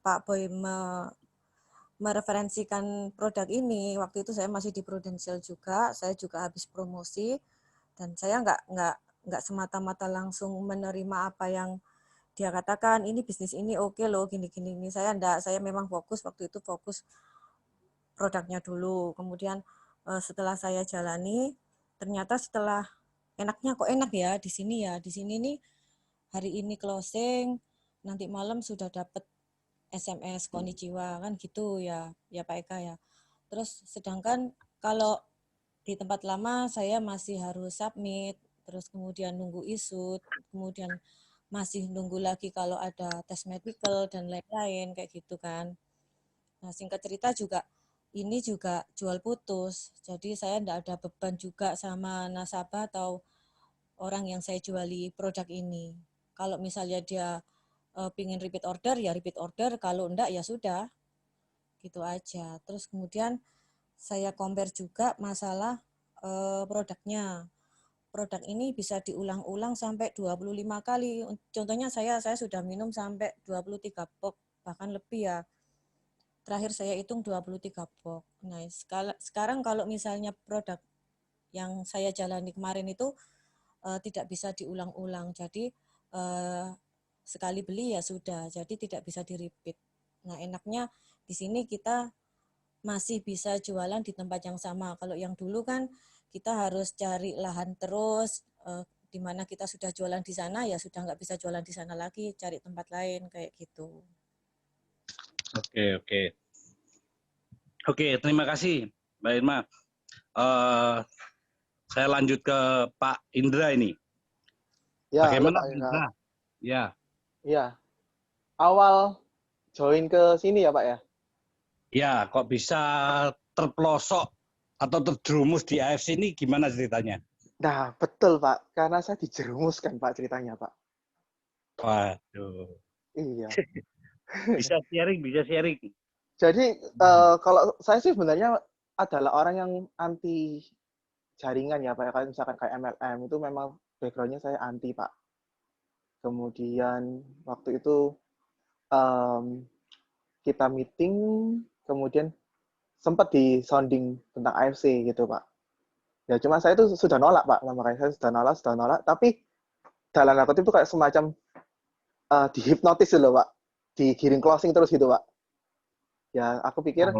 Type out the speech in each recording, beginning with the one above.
Pak Boy mereferensikan produk ini, waktu itu saya masih di Prudential juga, saya juga habis promosi, dan saya nggak semata-mata langsung menerima apa yang dia katakan, ini bisnis ini oke loh, gini-gini. Ini saya enggak, saya memang waktu itu fokus produknya dulu. Kemudian setelah saya jalani, ternyata setelah enaknya kok enak ya di sini ya. Di sini nih hari ini closing, nanti malam sudah dapat SMS konnichiwa kan gitu ya, ya Pak Eka ya. Terus sedangkan kalau di tempat lama saya masih harus submit, terus kemudian nunggu isut, kemudian masih nunggu lagi kalau ada tes medical dan lain-lain kayak gitu kan. Nah, singkat cerita juga ini juga jual putus. Jadi saya enggak ada beban juga sama nasabah atau orang yang saya juali produk ini. Kalau misalnya dia pingin repeat order, ya repeat order. Kalau enggak, ya sudah. Gitu aja. Terus kemudian saya compare juga masalah produknya. Produk ini bisa diulang-ulang sampai 25 kali. Contohnya saya sudah minum sampai 23 box, bahkan lebih ya. Terakhir saya hitung 23 box. Nah, sekarang kalau misalnya produk yang saya jalani kemarin itu tidak bisa diulang-ulang. Jadi sekali beli ya sudah, jadi tidak bisa di-repeat. Nah, enaknya di sini kita masih bisa jualan di tempat yang sama. Kalau yang dulu kan kita harus cari lahan terus, di mana kita sudah jualan di sana, ya sudah nggak bisa jualan di sana lagi, cari tempat lain, kayak gitu. Oke, oke. Oke, terima kasih Mbak Irma. Saya lanjut ke Pak Indra ini. Ya, halo Bagaimana Pak Pak Eka. Indra? Ya. Ya, awal join ke sini ya Pak ya? Ya, kok bisa terpelosok atau terjerumus di AFC ini gimana ceritanya? Nah, betul Pak, karena saya dijerumuskan Pak ceritanya Pak. Waduh. Iya. Bisa sharing, bisa sharing. Jadi kalau saya sih sebenarnya adalah orang yang anti jaringan ya Pak. Kalau misalkan kayak MLM itu memang background-nya saya anti Pak. Kemudian waktu itu em, kita meeting, kemudian sempat di sounding tentang AFC gitu Pak. Ya cuma saya itu sudah nolak Pak, makanya saya sudah nolak. Tapi dalam tanda itu kayak semacam dihipnotis gitu loh Pak, digiring closing terus gitu Pak. Ya aku pikir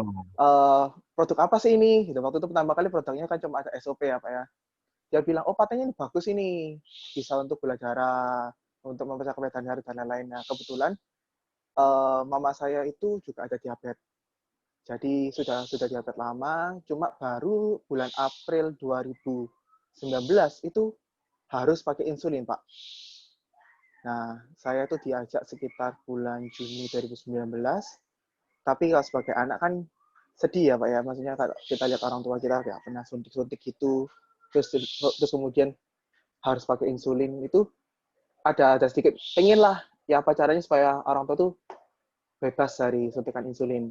produk apa sih ini? Gitu. Waktu itu pertama kali produknya kan cuma ada SOP ya Pak ya. Dia bilang, oh patentnya ini bagus ini, bisa untuk gula darah, untuk mempercepat peredaran darah dan lain-lain. Nah kebetulan mama saya itu juga ada diabetes. Jadi sudah diabetes lama, cuma baru bulan April 2019 itu harus pakai insulin, Pak. Nah, saya tuh diajak sekitar bulan Juni 2019, tapi kalau sebagai anak kan sedih ya, Pak ya. Maksudnya kalau kita lihat orang tua kita ya pernah suntik-suntik gitu, terus kemudian harus pakai insulin itu ada sedikit pengen lah ya apa caranya supaya orang tua tuh bebas dari suntikan insulin.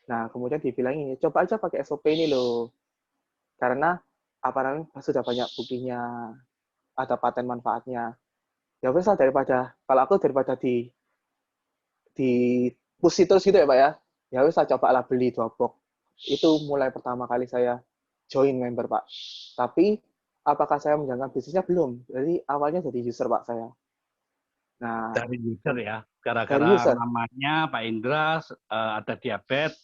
Nah, kemudian dibilangin, coba aja pakai SOP ini loh. Karena apa namanya sudah banyak buktinya, ada paten manfaatnya. Ya wes lah daripada kalau aku daripada di push terus gitu ya Pak ya. Ya wes lah cobalah beli 2 box. Itu mulai pertama kali saya join member Pak. Tapi apakah saya menjalankan bisnisnya belum? Jadi awalnya jadi user Pak saya. Nah, Dari user ya, dari gara-gara user. mamanya Pak Indra ada diabetes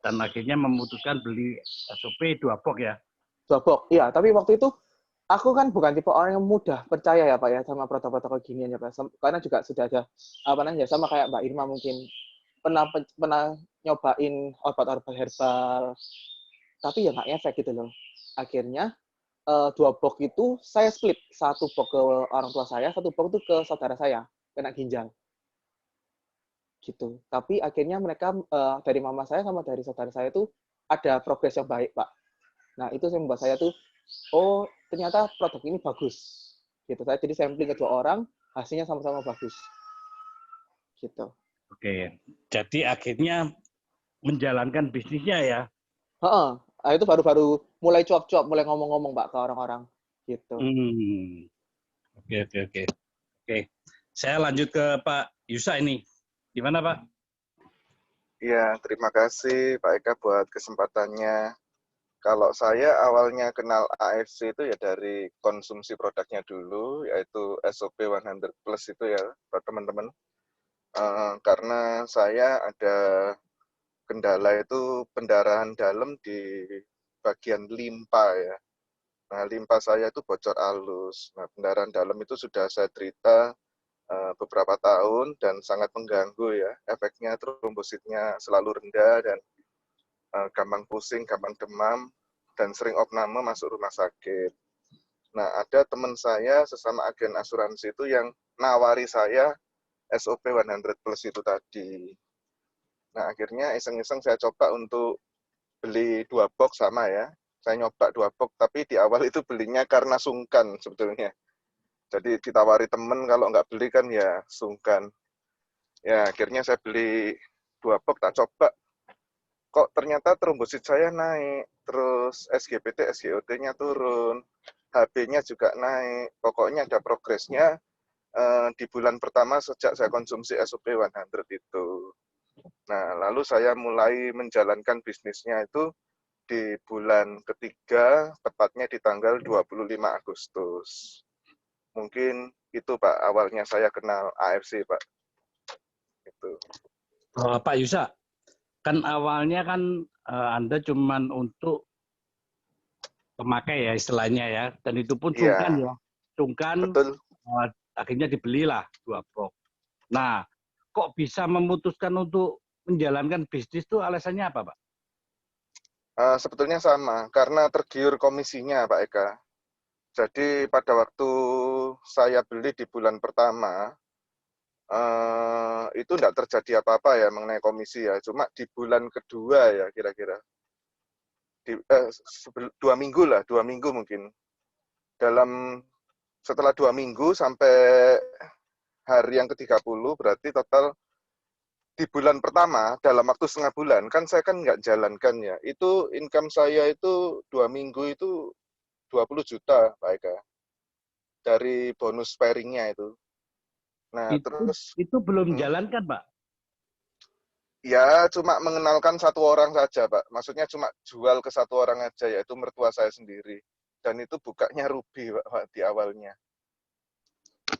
dan akhirnya memutuskan beli SOP 2 box ya. 2 box. Iya, tapi waktu itu aku kan bukan tipe orang yang mudah percaya ya Pak ya sama protokol ginian ya Pak. Karena juga sudah ada apa namanya sama kayak Mbak Irma mungkin pernah nyobain obat-obat herbal, tapi ya nggak efek gitu loh. Akhirnya 2 box itu saya split, 1 box ke orang tua saya, 1 box itu ke saudara saya kena ginjal gitu. Tapi akhirnya mereka dari mama saya sama dari saudara saya itu ada progres yang baik Pak. Nah itu yang membuat saya tuh, oh ternyata produk ini bagus gitu. Saya jadi sampling ke 2 orang, hasilnya sama-sama bagus gitu. Oke, jadi akhirnya menjalankan bisnisnya ya. Heeh. Nah, itu baru-baru mulai cuap-cuap, mulai ngomong-ngomong Pak ke orang-orang gitu. Oke, oke, oke. Oke, saya lanjut ke Pak Yusa ini. Gimana Pak? Ya, terima kasih Pak Eka buat kesempatannya. Kalau saya awalnya kenal AFC itu ya dari konsumsi produknya dulu, yaitu SOP 100 Plus itu ya, Pak teman-teman. Karena saya ada kendala itu pendarahan dalam di bagian limpa ya. Nah, limpa saya itu bocor halus. Nah, pendarahan dalam itu sudah saya derita beberapa tahun dan sangat mengganggu ya. Efeknya trombositnya selalu rendah dan gampang pusing, gampang demam, dan sering opname masuk rumah sakit. Nah, ada teman saya sesama agen asuransi itu yang nawari saya SOP 100 Plus itu tadi. Nah, akhirnya iseng-iseng saya coba untuk beli 2 box sama ya. Saya nyoba 2 box, tapi di awal itu belinya karena sungkan sebetulnya. Jadi ditawari temen kalau nggak beli kan ya sungkan. Ya, akhirnya saya beli 2 box, tak coba. Kok ternyata trombosit saya naik, terus SGPT, SGOT-nya turun, HB-nya juga naik. Pokoknya ada progresnya di bulan pertama sejak saya konsumsi SOP 100 itu. Nah, lalu saya mulai menjalankan bisnisnya itu di bulan ketiga, tepatnya di tanggal 25 Agustus. Mungkin itu Pak, awalnya saya kenal AFC Pak. Itu. Pak Yusa, kan awalnya kan Anda cuman untuk pemakai ya istilahnya ya, dan itu pun sungkan Iya, ya, sungkan betul. akhirnya dibelilah 2 box. Nah, kok bisa memutuskan untuk menjalankan bisnis itu alasannya apa, Pak? Sebetulnya sama, karena tergiur komisinya Pak Eka. Jadi pada waktu saya beli di bulan pertama, itu tidak terjadi apa-apa ya mengenai komisi ya. Cuma di bulan kedua ya kira-kira. 2 minggu lah, 2 minggu mungkin. Setelah 2 minggu sampai hari yang ke-30, berarti total di bulan pertama, dalam waktu setengah bulan, kan saya kan nggak jalankan ya. Itu income saya itu 2 minggu itu 20 juta, Pak Eka. Dari bonus sparingnya itu. Nah, terus Itu belum jalankan, Pak? ya cuma mengenalkan satu orang saja, Pak. Maksudnya cuma jual ke satu orang aja, yaitu mertua saya sendiri. Dan itu bukanya rugi, Pak, di awalnya.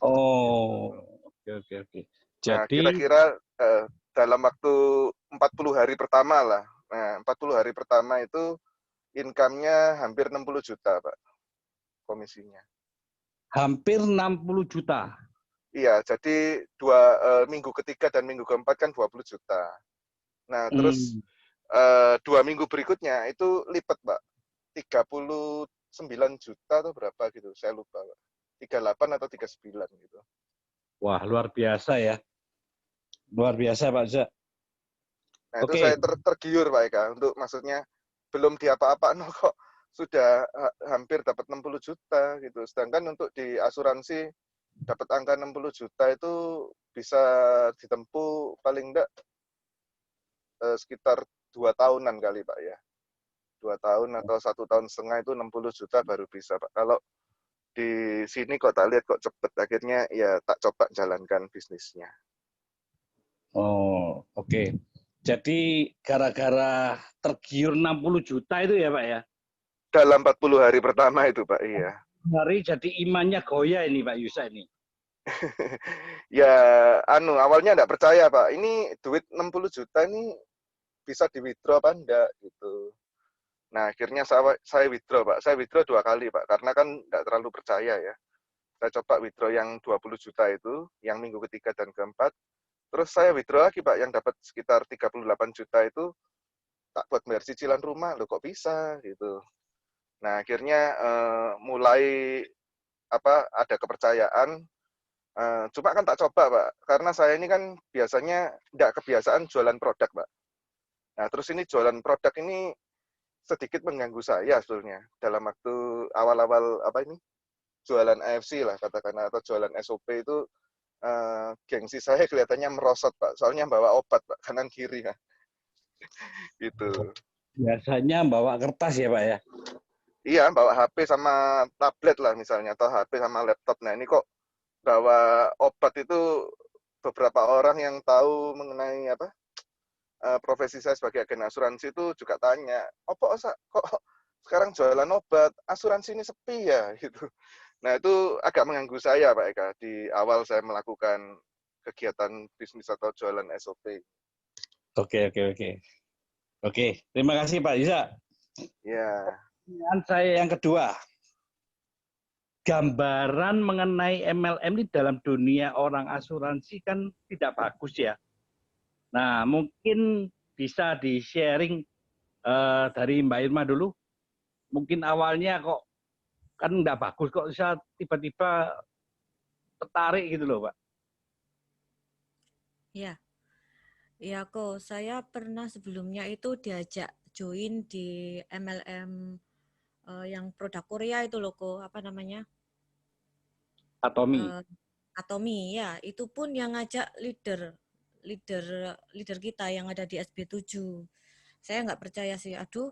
Oh, oke. Nah, Jadi kira-kira dalam waktu 40 hari pertama lah. Nah, 40 hari pertama itu income-nya hampir 60 juta, Pak, komisinya. hampir 60 juta. Iya, jadi minggu ketiga dan minggu keempat kan 20 juta. Nah, terus 2 minggu berikutnya itu lipat, Pak. 39 juta atau berapa gitu, saya lupa, Pak. 38 atau 39 gitu. Wah, luar biasa ya. Luar biasa, Pak Zak. Nah, itu Oke. saya tergiur, Pak Eka, untuk maksudnya belum di apa-apa no kok sudah hampir dapat 60 juta gitu. Sedangkan untuk di asuransi dapat angka 60 juta itu bisa ditempuh paling enggak sekitar 2 tahunan kali, Pak ya. 2 tahun atau 1,5 tahun itu 60 juta baru bisa, Pak. Kalau di sini kok tak lihat kok cepet, akhirnya ya tak coba jalankan bisnisnya. Oh, oke. Jadi gara-gara tergiur 60 juta itu ya, Pak ya? Dalam 40 hari pertama itu, Pak, iya. Hari jadi imannya goyah ini, Pak Yusa ini. Ya, awalnya enggak percaya, Pak. Ini duit 60 juta ini bisa di-withdraw apa enggak, gitu. Nah, akhirnya saya withdraw, Pak. Saya withdraw 2 kali, Pak, karena kan enggak terlalu percaya ya. Saya coba withdraw yang 20 juta itu, yang minggu ketiga dan keempat. Terus saya withdraw lagi, Pak, yang dapat sekitar 38 juta itu, tak buat bayar cicilan rumah. Loh, kok bisa, gitu. Nah, akhirnya mulai ada kepercayaan. Cuma kan tak coba, Pak, karena saya ini kan biasanya nggak kebiasaan jualan produk, Pak. Nah, terus ini jualan produk ini sedikit mengganggu saya sebetulnya dalam waktu awal-awal jualan AFC lah katakan, atau jualan SOP itu gengsi saya kelihatannya merosot, Pak. Soalnya bawa obat, Pak, kanan kiri ya. Gitu. Biasanya bawa kertas ya, Pak ya? Iya, bawa HP sama tablet lah misalnya, atau HP sama laptop. Nah, ini kok bawa obat itu beberapa orang yang tahu mengenai profesi saya sebagai agen asuransi itu juga tanya, kok sekarang jualan obat, asuransi ini sepi ya gitu. Nah itu agak mengganggu saya Pak Eka di awal saya melakukan kegiatan bisnis atau jualan SOP. Oke. Oke, terima kasih Pak Yusa. Ya. Pertanyaan saya yang kedua. Gambaran mengenai MLM ini dalam dunia orang asuransi kan tidak bagus ya. Nah, mungkin bisa di-sharing dari Mbak Irma dulu. Mungkin awalnya kok kan nggak bagus, kok bisa tiba-tiba tertarik gitu loh, Pak. Ya, ya kok saya pernah sebelumnya itu diajak join di MLM yang produk Korea itu loh kok, apa namanya? Atomi. Atomi ya, itu pun yang ngajak leader kita yang ada di SB7. Saya nggak percaya sih, aduh,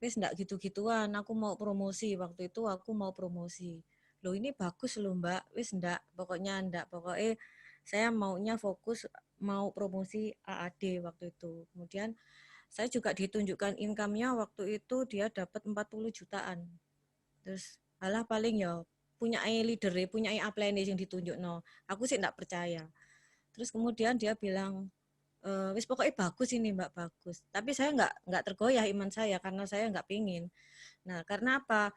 wis nggak gitu-gituan, aku mau promosi, waktu itu aku mau promosi. Loh ini bagus loh Mbak, wis pokoknya saya maunya fokus mau promosi AAD waktu itu. Kemudian saya juga ditunjukkan income-nya waktu itu dia dapat 40 jutaan. Terus alah paling ya punya leader, punya upline yang ditunjuk no. Aku sih enggak percaya. Terus kemudian dia bilang wis pokoknya bagus ini Mbak, bagus. Tapi saya enggak tergoyah iman saya karena saya enggak pingin. Nah, karena apa?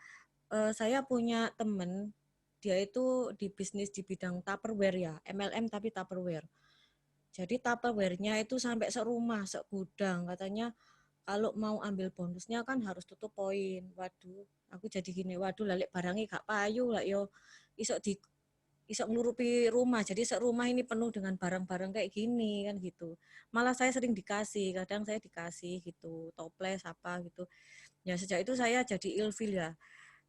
Saya punya temen dia itu di bisnis di bidang Tupperware ya, MLM tapi Tupperware. Jadi Tupperware-nya itu sampai serumah, segudang. Katanya kalau mau ambil bonusnya kan harus tutup poin. Waduh, aku jadi gini, waduh lalik barangnya gak payu lah yo. Isok ngelurupi rumah. Jadi serumah ini penuh dengan barang-barang kayak gini kan gitu. Malah saya sering dikasih, kadang saya dikasih gitu, toples apa gitu. Ya sejak itu saya jadi ilfil ya.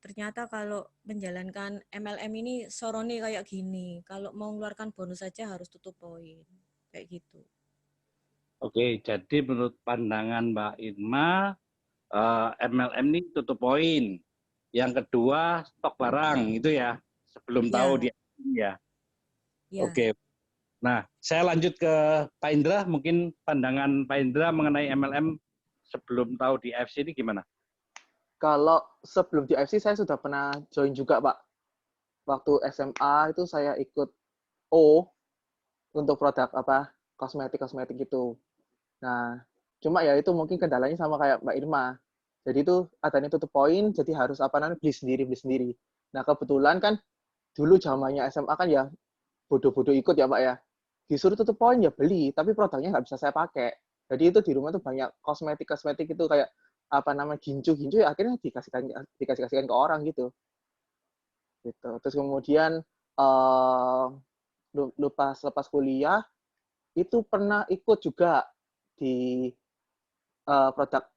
Ternyata kalau menjalankan MLM ini sorone kayak gini. Kalau mau mengeluarkan bonus saja harus tutup poin. Kayak gitu. Oke, jadi menurut pandangan Mbak Irma, MLM ini tutup poin. Yang kedua, stok barang itu ya, sebelum tahu Ya, dia ya. ya. Oke. Nah, saya lanjut ke Pak Indra. Mungkin pandangan Pak Indra mengenai MLM sebelum tahu di FC ini gimana? Kalau sebelum di FC saya sudah pernah join juga Pak. Waktu SMA itu saya ikut O untuk produk kosmetik gitu. Nah, cuma ya itu mungkin kendalanya sama kayak Mbak Irma. Jadi itu adanya tutup poin, jadi harus beli sendiri. Nah, kebetulan kan dulu zamannya SMA kan ya bodoh-bodoh ikut ya Pak ya. Disuruh tutup poin ya beli, tapi produknya nggak bisa saya pakai. Jadi itu di rumah tuh banyak kosmetik itu kayak gincu ya akhirnya dikasihkan ke orang gitu. Terus kemudian lepas kuliah itu pernah ikut juga di produk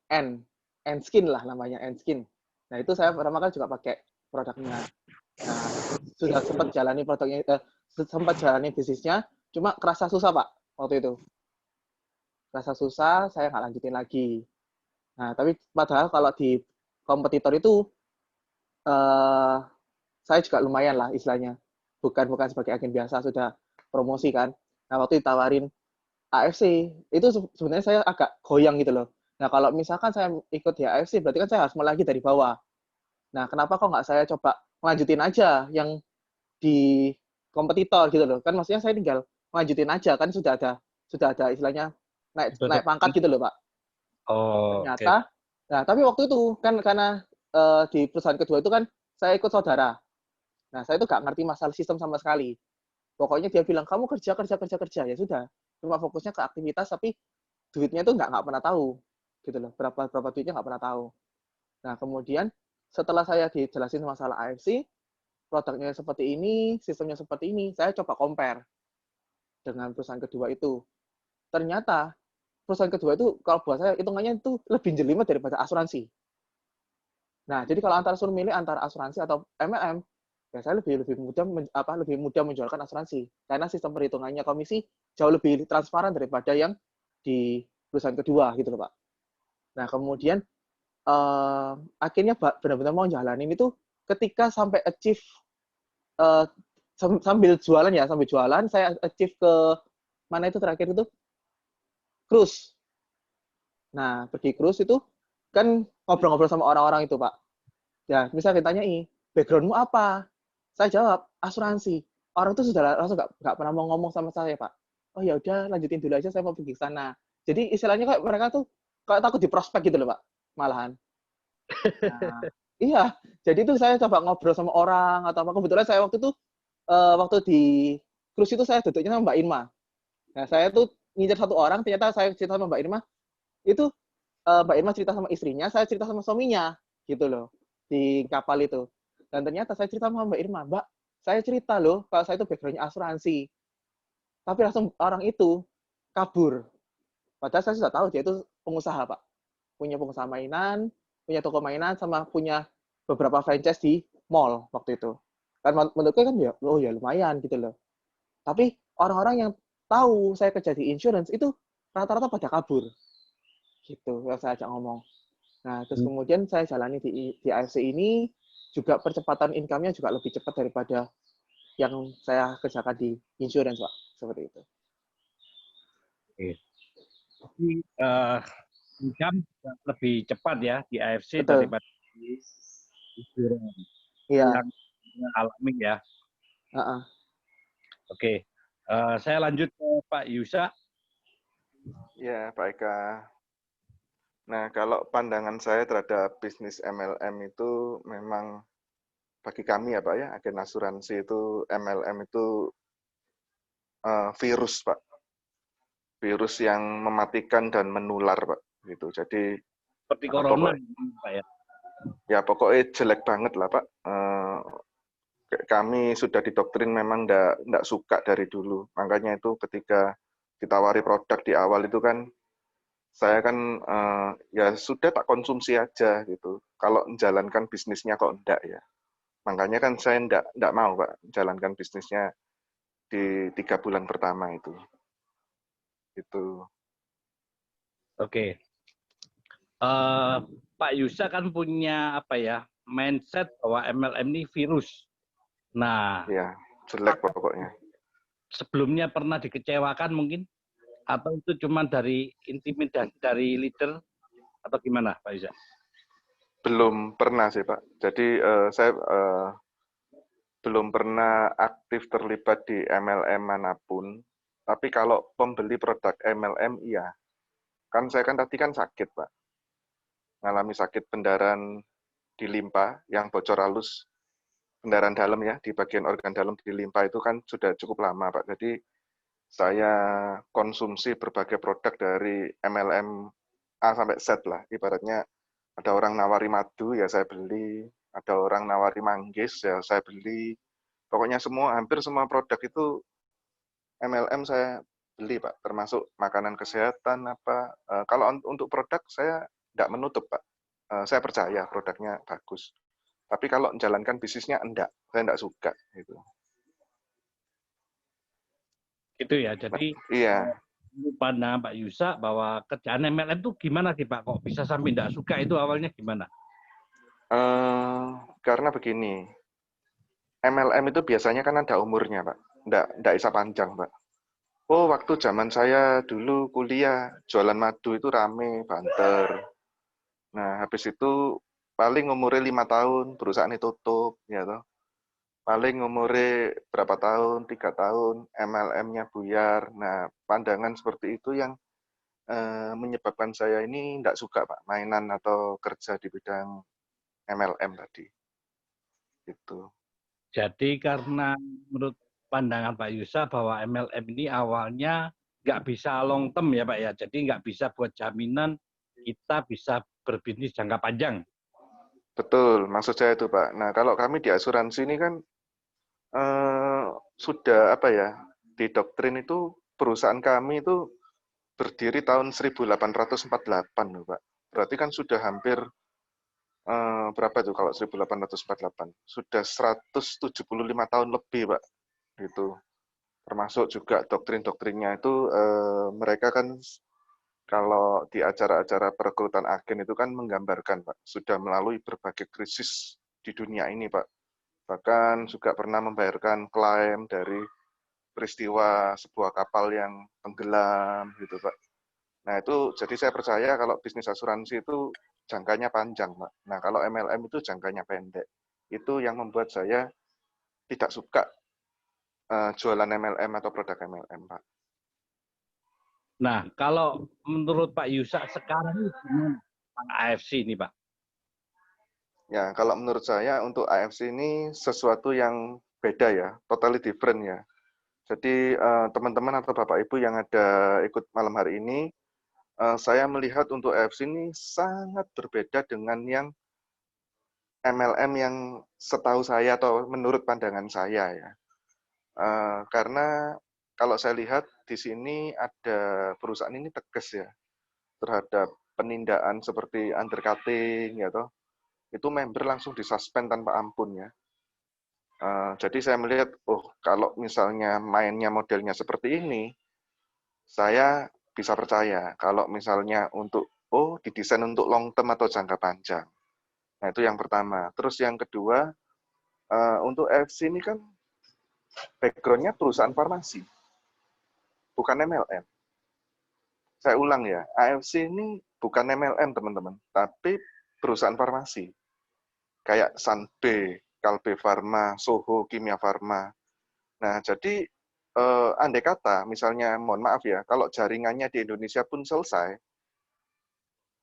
N-Skin lah namanya, N-Skin. Nah, itu saya pertama kali juga pakai produknya. Nah, sudah sempat jalani bisnisnya, cuma kerasa susah, Pak, waktu itu. Kerasa susah, saya nggak lanjutin lagi. Nah, tapi padahal kalau di kompetitor itu, saya juga lumayan lah istilahnya. Bukan sebagai agen biasa, sudah promosi kan. Nah, waktu ditawarin AFC, itu sebenarnya saya agak goyang gitu loh. Nah, kalau misalkan saya ikut di AFC, berarti kan saya harus mulai lagi dari bawah. Nah, kenapa kok nggak saya coba lanjutin aja yang di kompetitor gitu loh. Kan maksudnya saya tinggal lanjutin aja, kan sudah ada istilahnya naik pangkat gitu loh, Pak. Oh, oke. Ternyata, nah tapi waktu itu kan karena di perusahaan kedua itu kan saya ikut saudara. Nah, saya itu nggak ngerti masalah sistem sama sekali. Pokoknya dia bilang, kamu kerja. Ya sudah, cuma fokusnya ke aktivitas, tapi duitnya itu nggak pernah tahu. Gitu loh, berapa duitnya nggak pernah tahu. Nah, kemudian setelah saya dijelasin masalah AFC, produknya seperti ini, sistemnya seperti ini, saya coba compare dengan perusahaan kedua itu. Ternyata perusahaan kedua itu kalau buat saya hitungannya itu lebih jelimet daripada asuransi. Nah, jadi kalau suruh milih antara asuransi atau MLM, ya saya lebih mudah menjualkan asuransi karena sistem perhitungannya komisi jauh lebih transparan daripada yang di perusahaan kedua gitu loh Pak. Nah, kemudian akhirnya benar-benar mau jalanin itu ketika sampai achieve sambil jualan saya achieve ke mana itu terakhir itu cruise. Nah, pergi cruise itu kan ngobrol-ngobrol sama orang-orang itu, Pak. Ya, misal ditanyai, backgroundmu apa? Saya jawab, asuransi. Orang itu sudah langsung nggak pernah mau ngomong sama saya, Pak. Oh ya udah, lanjutin dulu aja, saya mau pergi ke sana. Jadi istilahnya kayak mereka tuh kayak takut di prospek gitu loh, Pak. Malahan. Nah, iya. Jadi itu saya coba ngobrol sama orang atau apa. Kebetulan saya waktu itu waktu di cruise itu saya duduknya sama Mbak Irma. Nah, saya tuh ngincer satu orang, ternyata saya cerita sama Mbak Irma, itu Mbak Irma cerita sama istrinya, saya cerita sama suaminya, gitu loh, di kapal itu. Dan ternyata saya cerita sama Mbak Irma, Mbak, saya cerita loh, kalau saya itu backgroundnya asuransi. Tapi langsung orang itu kabur. Padahal saya sudah tahu dia itu pengusaha, Pak. Punya pengusaha mainan, punya toko mainan, sama punya beberapa franchise di mall waktu itu. Kan menurutku kan ya, oh ya lumayan gitu loh. Tapi orang-orang yang tahu saya kerja di insurance itu rata-rata pada kabur. Gitu yang saya ajak ngomong. Nah, terus kemudian saya jalani di AFC ini juga percepatan income-nya juga lebih cepat daripada yang saya kerjakan di insurance, Pak. Seperti itu. Oke. Jadi income lebih cepat ya di AFC Betul. daripada di insurance. Iya. Yang alami ya. Uh-uh. Oke. Saya lanjut ke Pak Yusa. Ya, Pak Eka. Nah, kalau pandangan saya terhadap bisnis MLM itu memang bagi kami ya Pak ya, agen asuransi itu MLM itu virus Pak. Virus yang mematikan dan menular Pak. Gitu. Jadi Seperti corona, Pak ya. Ya pokoknya jelek banget lah Pak. Kami sudah didoktrin memang nggak suka dari dulu. Makanya itu ketika ditawari produk di awal itu kan saya kan ya sudah tak konsumsi aja gitu. Kalau menjalankan bisnisnya kok enggak ya. Makanya kan saya enggak mau Pak jalankan bisnisnya di 3 bulan pertama itu. Itu. Oke. Pak Yusa kan punya apa ya mindset bahwa MLM ini virus. Nah, Ya jelek pokoknya. Sebelumnya pernah dikecewakan mungkin atau itu cuma dari intimidasi dari leader atau gimana Pak Yusa? Belum pernah sih Pak. Jadi saya belum pernah aktif terlibat di MLM manapun. Tapi kalau pembeli produk MLM iya. Kan saya kan tadi kan sakit Pak. Ngalami sakit pendarahan di limpa yang bocor halus. Pendarahan dalam ya, di bagian organ dalam di limpa itu kan sudah cukup lama Pak. Jadi saya konsumsi berbagai produk dari MLM A sampai Z lah. Ibaratnya ada orang nawari madu ya saya beli, ada orang nawari manggis ya saya beli. Pokoknya hampir semua produk itu MLM saya beli Pak, termasuk makanan kesehatan apa. Kalau untuk produk saya tidak menutup Pak. Saya percaya produknya bagus. Tapi kalau menjalankan bisnisnya enggak, saya enggak suka gitu. Itu ya. Jadi Iya. pandangan Pak Yusa bahwa kerjaan MLM itu gimana sih Pak? Kok bisa sampai enggak suka itu awalnya gimana? Karena begini, MLM itu biasanya kan ada umurnya Pak, enggak bisa panjang Pak. Oh, waktu zaman saya dulu kuliah, jualan madu itu rame, banter. Nah, habis itu paling umurnya 5 tahun, perusahaan itu tutup, ya toh. Paling umurnya berapa tahun, 3 tahun, MLM-nya buyar. Nah, pandangan seperti itu yang menyebabkan saya ini tidak suka, Pak, mainan atau kerja di bidang MLM tadi. Gitu. Jadi karena menurut pandangan Pak Yusa bahwa MLM ini awalnya nggak bisa long term ya Pak ya. Jadi nggak bisa buat jaminan kita bisa berbisnis jangka panjang. Betul, maksud saya itu Pak. Nah, kalau kami di asuransi ini kan sudah apa ya, di doktrin itu perusahaan kami itu berdiri tahun 1848 loh Pak. Berarti kan sudah hampir berapa tuh kalau 1848? Sudah 175 tahun lebih Pak. Gitu. Termasuk juga doktrin-doktrinnya itu mereka kan kalau di acara-acara perekrutan agen itu kan menggambarkan Pak, sudah melalui berbagai krisis di dunia ini Pak. Bahkan juga pernah membayarkan klaim dari peristiwa sebuah kapal yang tenggelam gitu Pak. Nah, itu jadi saya percaya kalau bisnis asuransi itu jangkanya panjang, Pak. Nah, kalau MLM itu jangkanya pendek. Itu yang membuat saya tidak suka jualan MLM atau produk MLM, Pak. Nah, kalau menurut Pak Yusak sekarang ini gimana tentang AFC ini, Pak? Ya, kalau menurut saya untuk AFC ini sesuatu yang beda ya, totally different ya. Jadi teman-teman atau Bapak Ibu yang ada ikut malam hari ini, saya melihat untuk AFC ini sangat berbeda dengan yang MLM yang setahu saya atau menurut pandangan saya ya. Karena kalau saya lihat di sini ada perusahaan ini tegas ya terhadap penindaan seperti undercutting ya toh. Itu member langsung disuspend tanpa ampun ya. Jadi saya melihat, oh kalau misalnya mainnya modelnya seperti ini, saya bisa percaya kalau misalnya untuk, oh didesain untuk long term atau jangka panjang. Nah itu yang pertama. Terus yang kedua, untuk FC ini kan background-nya perusahaan farmasi, bukan MLM. Saya ulang ya, AFC ini bukan MLM teman-teman, tapi perusahaan farmasi. Kayak Sanbe, Kalbe Farma, Soho, Kimia Farma. Nah, jadi andai kata, misalnya, mohon maaf ya, kalau jaringannya di Indonesia pun selesai,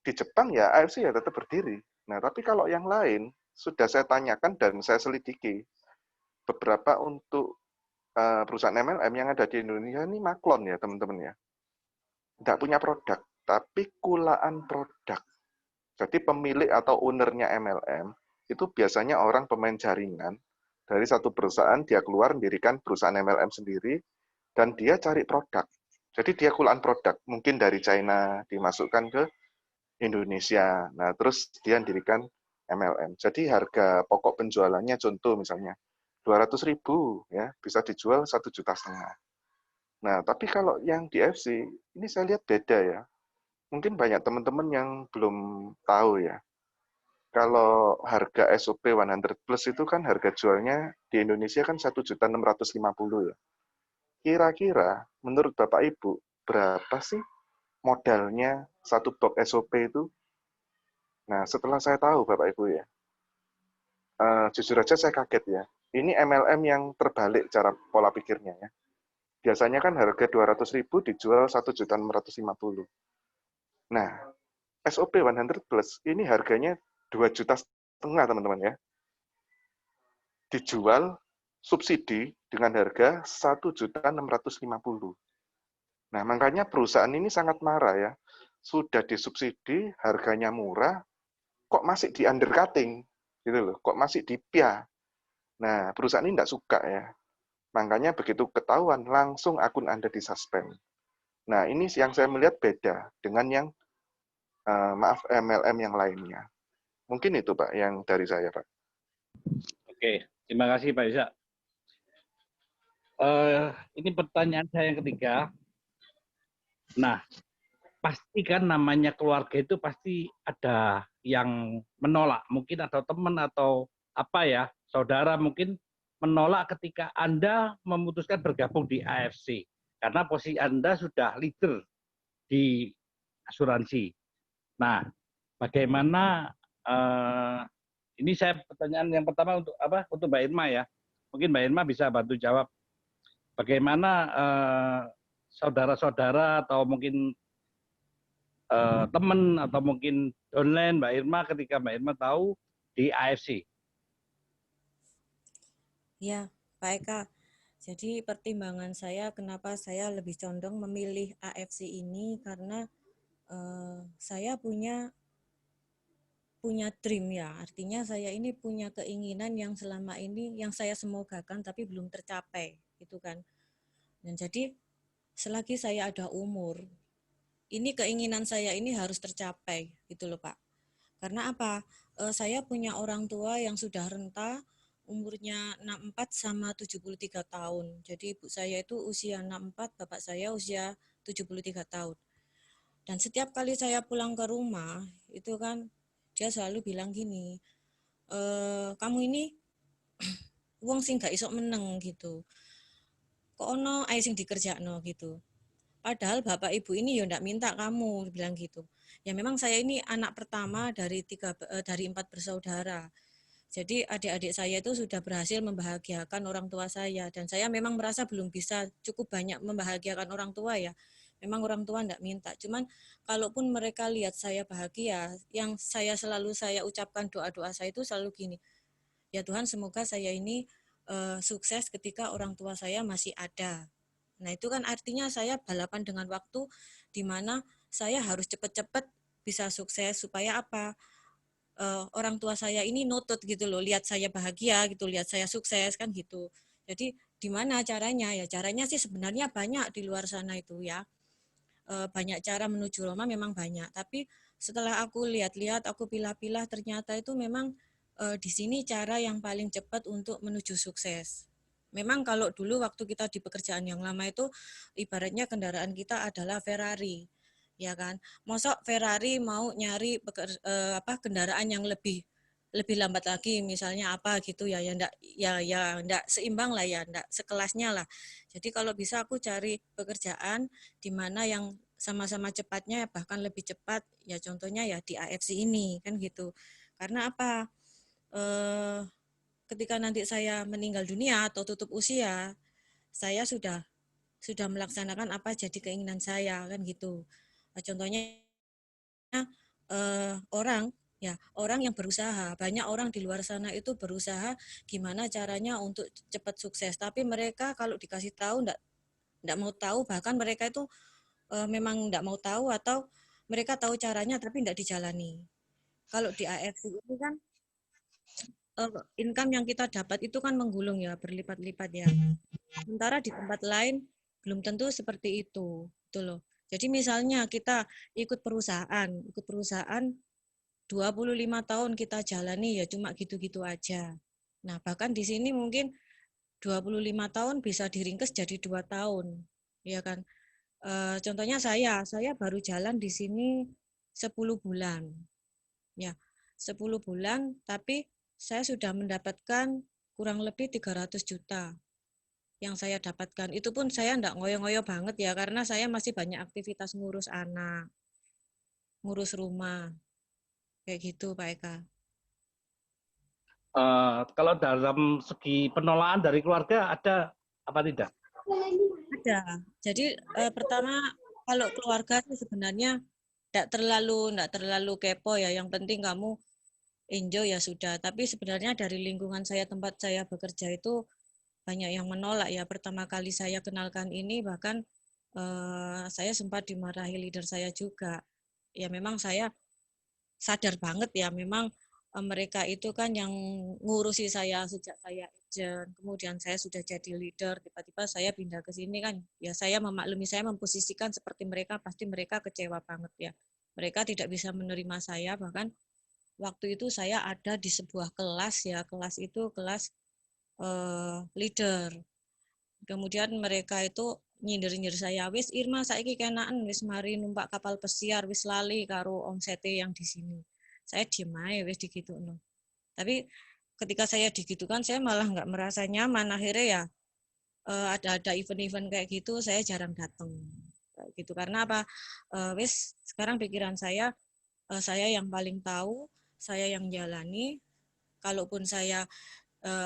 di Jepang ya AFC ya tetap berdiri. Nah, tapi kalau yang lain, sudah saya tanyakan dan saya selidiki, beberapa untuk perusahaan MLM yang ada di Indonesia ini maklon ya teman-teman ya. Tidak punya produk, tapi kulaan produk. Jadi pemilik atau ownernya MLM, itu biasanya orang pemain jaringan, dari satu perusahaan dia keluar mendirikan perusahaan MLM sendiri, dan dia cari produk. Jadi dia kulaan produk, mungkin dari China dimasukkan ke Indonesia. Nah, terus dia mendirikan MLM. Jadi harga pokok penjualannya contoh misalnya 200.000 ya, bisa dijual 1,5 juta. Nah, tapi kalau yang di FC ini saya lihat beda ya. Mungkin banyak teman-teman yang belum tahu ya. Kalau harga SOP 100 plus itu kan harga jualnya di Indonesia kan 1.650.000 ya. Kira-kira menurut Bapak Ibu berapa sih modalnya satu box SOP itu? Nah, setelah saya tahu Bapak Ibu ya, jujur aja saya kaget ya. Ini MLM yang terbalik cara pola pikirnya ya. Biasanya kan harga 200.000 dijual 1.650.000. Nah, SOP 100 plus ini harganya 2,5 juta teman-teman ya. Dijual subsidi dengan harga 1.650.000. Nah, makanya perusahaan ini sangat marah ya. Sudah disubsidi, harganya murah, kok masih di undercutting gitu loh, kok masih di PIA. Nah, perusahaan ini tidak suka ya. Makanya begitu ketahuan, langsung akun Anda disuspend. Nah, ini yang saya melihat beda dengan yang, maaf, MLM yang lainnya. Mungkin itu, Pak, yang dari saya, Pak. Oke, terima kasih Pak Yusak. Ini pertanyaan saya yang ketiga. Nah, pasti kan namanya keluarga itu pasti ada yang menolak. Mungkin atau teman atau apa ya, saudara mungkin menolak ketika Anda memutuskan bergabung di AFC. Karena posisi Anda sudah leader di asuransi. Nah, bagaimana ini saya pertanyaan yang pertama untuk apa? Untuk Mbak Irma ya. Mungkin Mbak Irma bisa bantu jawab. Bagaimana saudara-saudara atau mungkin teman atau mungkin online Mbak Irma ketika Mbak Irma tahu di AFC? Ya, Pak Eka. Jadi pertimbangan saya kenapa saya lebih condong memilih AFC ini karena saya punya dream ya. Artinya saya ini punya keinginan yang selama ini yang saya semogakan tapi belum tercapai, gitu kan. Dan jadi selagi saya ada umur, ini keinginan saya ini harus tercapai, gitu loh Pak. Karena apa? Saya punya orang tua yang sudah renta, umurnya 64 sama 73 tahun. Jadi ibu saya itu usia 64, bapak saya usia 73 tahun. Dan setiap kali saya pulang ke rumah, itu kan dia selalu bilang gini, kamu ini wong sing gak iso meneng gitu. Kok ono ae sing dikerjakno gitu. Padahal bapak ibu ini ya enggak minta kamu, bilang gitu. Ya memang saya ini anak pertama dari 4 bersaudara. Jadi adik-adik saya itu sudah berhasil membahagiakan orang tua saya, dan saya memang merasa belum bisa cukup banyak membahagiakan orang tua ya. Memang orang tua enggak minta. Cuman kalaupun mereka lihat saya bahagia, yang saya ucapkan doa-doa saya itu selalu gini. Ya Tuhan, semoga saya ini sukses ketika orang tua saya masih ada. Nah, itu kan artinya saya balapan dengan waktu, di mana saya harus cepat-cepat bisa sukses supaya apa? Orang tua saya ini nutut gitu loh, lihat saya bahagia gitu, lihat saya sukses kan gitu. Jadi di mana caranya? Ya caranya sih sebenarnya banyak di luar sana itu ya. Banyak cara menuju Roma, memang banyak. Tapi setelah aku lihat-lihat, aku pilah-pilah, ternyata itu memang di sini cara yang paling cepat untuk menuju sukses. Memang kalau dulu waktu kita di pekerjaan yang lama itu ibaratnya kendaraan kita adalah Ferrari, ya kan? Mosok Ferrari mau nyari kendaraan yang lebih lambat lagi, misalnya apa gitu ya, ndak seimbang lah ya, ndak sekelasnya lah. Jadi kalau bisa aku cari pekerjaan di mana yang sama-sama cepatnya, bahkan lebih cepat, ya contohnya ya di AFC ini kan gitu. Karena apa? Ketika nanti saya meninggal dunia atau tutup usia, saya sudah melaksanakan apa jadi keinginan saya kan gitu. Contohnya orang yang berusaha, banyak orang di luar sana itu berusaha gimana caranya untuk cepat sukses, tapi mereka kalau dikasih tahu enggak mau tahu, bahkan mereka itu memang enggak mau tahu, atau mereka tahu caranya tapi enggak dijalani. Kalau di AFC ini kan income yang kita dapat itu kan menggulung ya, berlipat-lipat ya. Sementara di tempat lain belum tentu seperti itu, gitu loh. Jadi misalnya kita ikut perusahaan 25 tahun kita jalani ya cuma gitu-gitu aja. Nah, bahkan di sini mungkin 25 tahun bisa diringkes jadi 2 tahun. Ya kan? Contohnya saya baru jalan di sini 10 bulan. Ya, 10 bulan, tapi saya sudah mendapatkan kurang lebih 300 juta yang saya dapatkan. Itu pun saya enggak ngoyo-ngoyo banget ya, karena saya masih banyak aktivitas ngurus anak, ngurus rumah, kayak gitu Pak Eka. Kalau dalam segi penolakan dari keluarga ada apa tidak? Ada. Jadi pertama, kalau keluarga sih sebenarnya enggak terlalu kepo ya. Yang penting kamu enjoy ya sudah. Tapi sebenarnya dari lingkungan saya, tempat saya bekerja itu banyak yang menolak ya. Pertama kali saya kenalkan ini, bahkan saya sempat dimarahi leader saya juga. Ya memang saya sadar banget ya, memang mereka itu kan yang ngurusi saya sejak saya agent, kemudian saya sudah jadi leader, tiba-tiba saya pindah ke sini kan, ya saya memaklumi, saya memposisikan seperti mereka, pasti mereka kecewa banget ya. Mereka tidak bisa menerima saya, bahkan waktu itu saya ada di sebuah kelas ya, kelas itu kelas leader. Kemudian mereka itu nyindir-nyindir saya, wis Irma saiki kenaan wis mari numpak kapal pesiar, wis lali karo omsete yang di sini. Saya diem aja wis digituno. Tapi ketika saya digitukan, saya malah nggak merasa nyaman. Akhirnya ya ada event-event kayak gitu saya jarang datang. Kayak gitu karena apa? Wis sekarang pikiran saya yang paling tahu, saya yang jalani. Kalaupun saya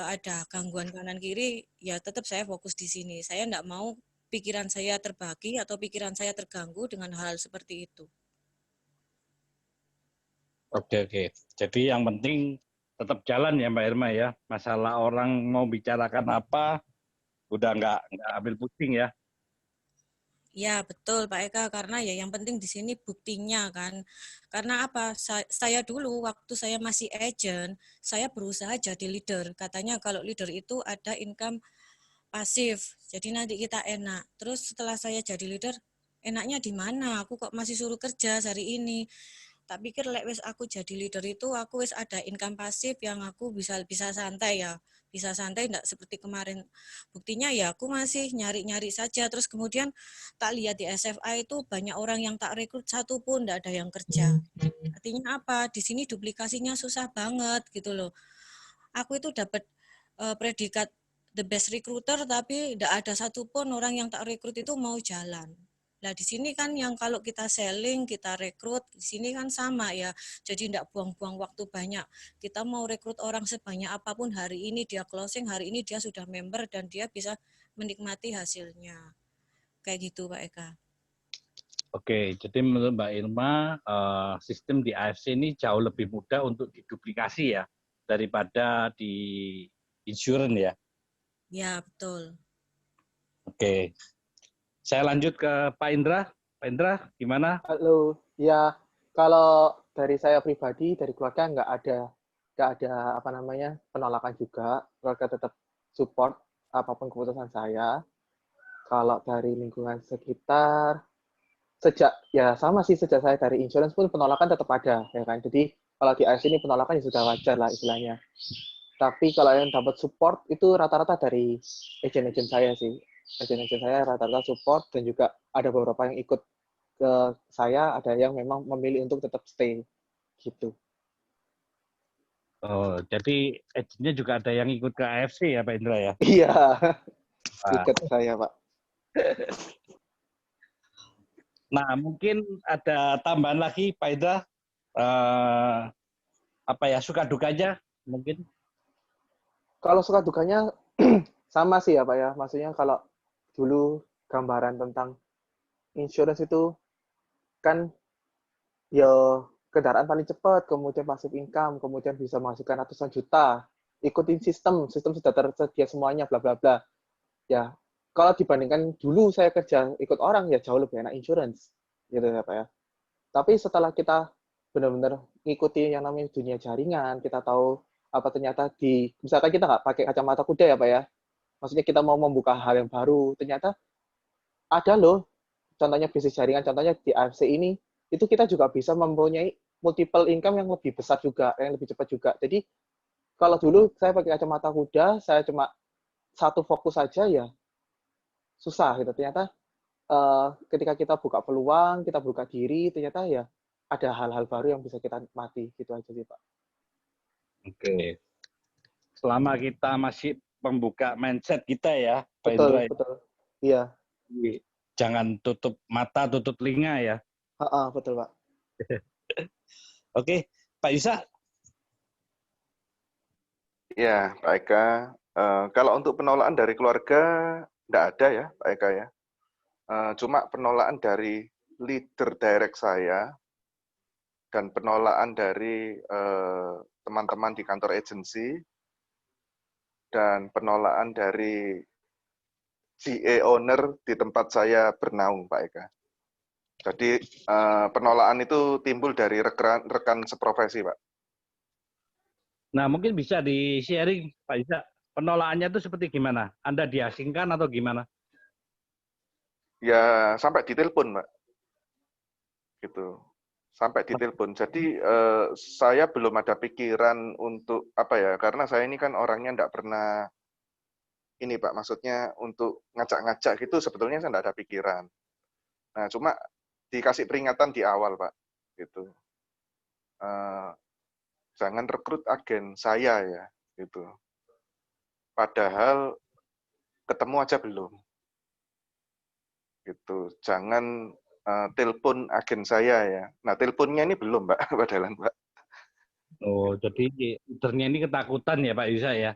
ada gangguan kanan kiri, ya tetap saya fokus di sini. Saya enggak mau pikiran saya terbagi atau pikiran saya terganggu dengan hal seperti itu. Oke, oke. Jadi yang penting tetap jalan ya Mbak Irma ya. Masalah orang mau bicarakan apa, udah nggak ambil pusing ya. Ya, betul Pak Eka, karena ya yang penting di sini buktinya kan. Karena apa? Saya dulu waktu saya masih agent, saya berusaha jadi leader. Katanya kalau leader itu ada income pasif. Jadi nanti kita enak. Terus setelah saya jadi leader, enaknya di mana? Aku kok masih suruh kerja hari ini. Tak pikir lek wis aku jadi leader itu aku wis ada income pasif yang aku bisa bisa santai ya. Bisa santai enggak seperti kemarin. Buktinya ya aku masih nyari-nyari saja. Terus kemudian tak lihat di SFA itu banyak orang yang tak rekrut satu pun enggak ada yang kerja. Artinya apa? Di sini duplikasinya susah banget gitu loh. Aku itu dapat predikat the best recruiter tapi enggak ada satupun orang yang tak rekrut itu mau jalan. Nah, di sini kan yang kalau kita selling, kita rekrut, di sini kan sama ya. Jadi tidak buang-buang waktu banyak. Kita mau rekrut orang sebanyak apapun, hari ini dia closing, hari ini dia sudah member dan dia bisa menikmati hasilnya. Kayak gitu, Pak Eka. Oke, jadi menurut Mbak Irma, sistem di AFC ini jauh lebih mudah untuk diduplikasi ya, daripada di insurance ya. Ya, betul. Oke, saya lanjut ke Pak Indra. Pak Indra, gimana? Halo, ya kalau dari saya pribadi, dari keluarga nggak ada apa namanya penolakan juga. Keluarga tetap support apapun keputusan saya. Kalau dari lingkungan sekitar, sejak saya dari insurance pun penolakan tetap ada, ya kan. Jadi kalau di AS ini penolakan ya sudah wajar lah istilahnya. Tapi kalau yang dapat support itu rata-rata dari agent-agent saya sih. Agent-agent saya rata-rata support dan juga ada beberapa yang ikut ke saya, ada yang memang memilih untuk tetap stay gitu. Oh, jadi agentnya juga ada yang ikut ke AFC ya Pak Indra ya? Iya, Nah, ikut saya Pak. nah, mungkin ada tambahan lagi Pak Indra, apa ya, suka dukanya mungkin? Kalau suka dukanya sama sih ya Pak ya. Maksudnya kalau dulu gambaran tentang insurance itu kan ya kendaraan paling cepat, kemudian passive income, kemudian bisa menghasilkan ratusan juta. Ikutin sistem sudah tersedia semuanya, bla bla bla. Ya, kalau dibandingkan dulu saya kerja ikut orang ya jauh lebih enak insurance, gitu ya Pak ya. Tapi setelah kita benar-benar ngikuti yang namanya dunia jaringan, kita tahu apa ternyata misalkan kita nggak pakai kacamata kuda ya Pak ya, maksudnya kita mau membuka hal yang baru, ternyata ada loh, contohnya bisnis jaringan, contohnya di AFC ini, itu kita juga bisa mempunyai multiple income yang lebih besar juga, yang lebih cepat juga. Jadi kalau dulu saya pakai kacamata kuda, saya cuma satu fokus saja ya susah gitu. Ternyata ketika kita buka peluang, kita buka diri, ternyata ya ada hal-hal baru yang bisa kita nikmati gitu aja sih Pak. Oke, selama kita masih membuka mindset kita ya Pak Betul, Indra, betul. Iya, jangan tutup mata, tutup telinga ya. betul Pak. Oke, Pak Yusa. Ya, Pak Eka. Kalau untuk penolakan dari keluarga, nggak ada ya, Pak Eka ya. Cuma penolakan dari leader direct saya dan penolakan dari teman-teman di kantor agensi dan penolakan dari GA owner di tempat saya bernaung, Pak Eka. Jadi penolakan itu timbul dari rekan seprofesi, Pak. Nah, mungkin bisa di-sharing, Pak Yusa. Penolakannya itu seperti gimana? Anda diasingkan atau gimana? Ya sampai ditelepon, Pak. Gitu. Sampai ditelepon. Jadi saya belum ada pikiran untuk apa ya? Karena saya ini kan orangnya enggak pernah ini, Pak. Maksudnya untuk ngajak-ngajak gitu sebetulnya saya enggak ada pikiran. Nah, cuma dikasih peringatan di awal, Pak. Gitu. Jangan rekrut agen saya ya, gitu. Padahal ketemu aja belum. Gitu. Jangan telepon agen saya ya. Nah, teleponnya ini belum, Mbak, padahal, Mbak. Oh, jadi leadernya ini ketakutan ya Pak Yusa ya?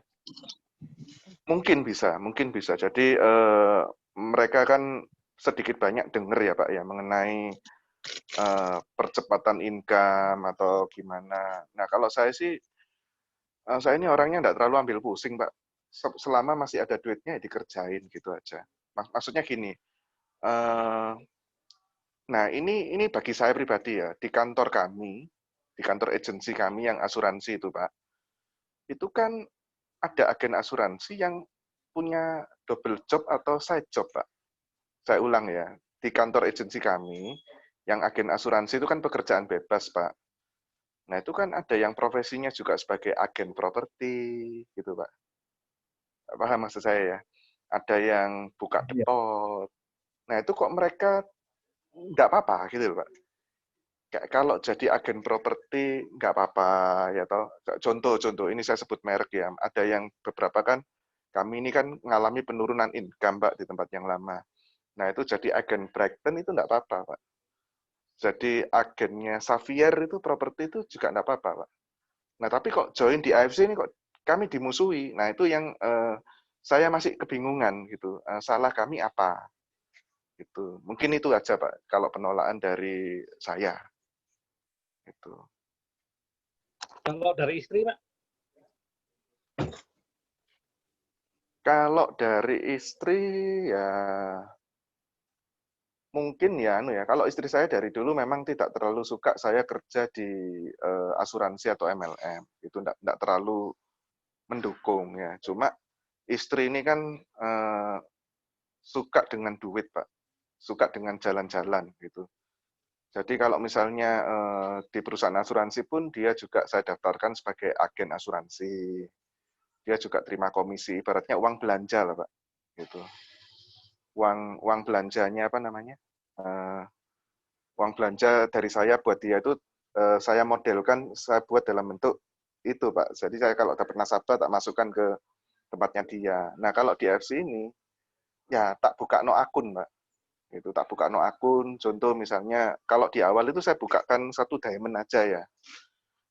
Mungkin bisa. Jadi mereka kan sedikit banyak dengar ya Pak ya mengenai percepatan income atau gimana. Nah kalau saya sih, saya ini orangnya nggak terlalu ambil pusing Pak. Selama masih ada duitnya ya dikerjain gitu aja. Maksudnya gini, nah ini bagi saya pribadi ya, di kantor kami, di kantor agensi kami yang asuransi itu Pak, itu kan ada agen asuransi yang punya double job atau side job, Pak. Saya ulang ya, di kantor agensi kami, yang agen asuransi itu kan pekerjaan bebas, Pak. Nah, itu kan ada yang profesinya juga sebagai agen properti, gitu, Pak. Paham maksud saya ya? Ada yang buka Iya. depot. Nah, itu kok mereka nggak apa-apa, gitu Pak. Kayak kalau jadi agen properti nggak apa-apa, ya toh. Contoh, ini saya sebut merek ya. Ada yang beberapa kan, kami ini kan mengalami penurunan income, Pak, di tempat yang lama. Nah, itu jadi agen Brighton itu enggak apa-apa, Pak. Jadi agennya Xavier itu properti itu juga enggak apa-apa, Pak. Nah, tapi kok join di AFC ini kok kami dimusuhi. Nah, itu yang saya masih kebingungan gitu. Salah kami apa? Gitu. Mungkin itu aja, Pak, kalau penolakan dari saya. Gitu. Kalau dari istri, Pak? Kalau dari istri ya mungkin ya kalau istri saya dari dulu memang tidak terlalu suka saya kerja di asuransi atau MLM. Itu enggak terlalu mendukung ya. Cuma istri ini kan suka dengan duit, Pak. Suka dengan jalan-jalan gitu. Jadi kalau misalnya di perusahaan asuransi pun dia juga saya daftarkan sebagai agen asuransi. Dia juga terima komisi, ibaratnya uang belanja lah, Pak. Gitu. Uang belanjanya apa namanya? Uang belanja dari saya buat dia itu saya modelkan, saya buat dalam bentuk itu, Pak. Jadi saya kalau dapat nasabah tak masukkan ke tempatnya dia. Nah, kalau di FC ini ya tak buka no akun, Pak. Itu tak buka no akun. Contoh misalnya kalau di awal itu saya bukakan 1 diamond aja ya.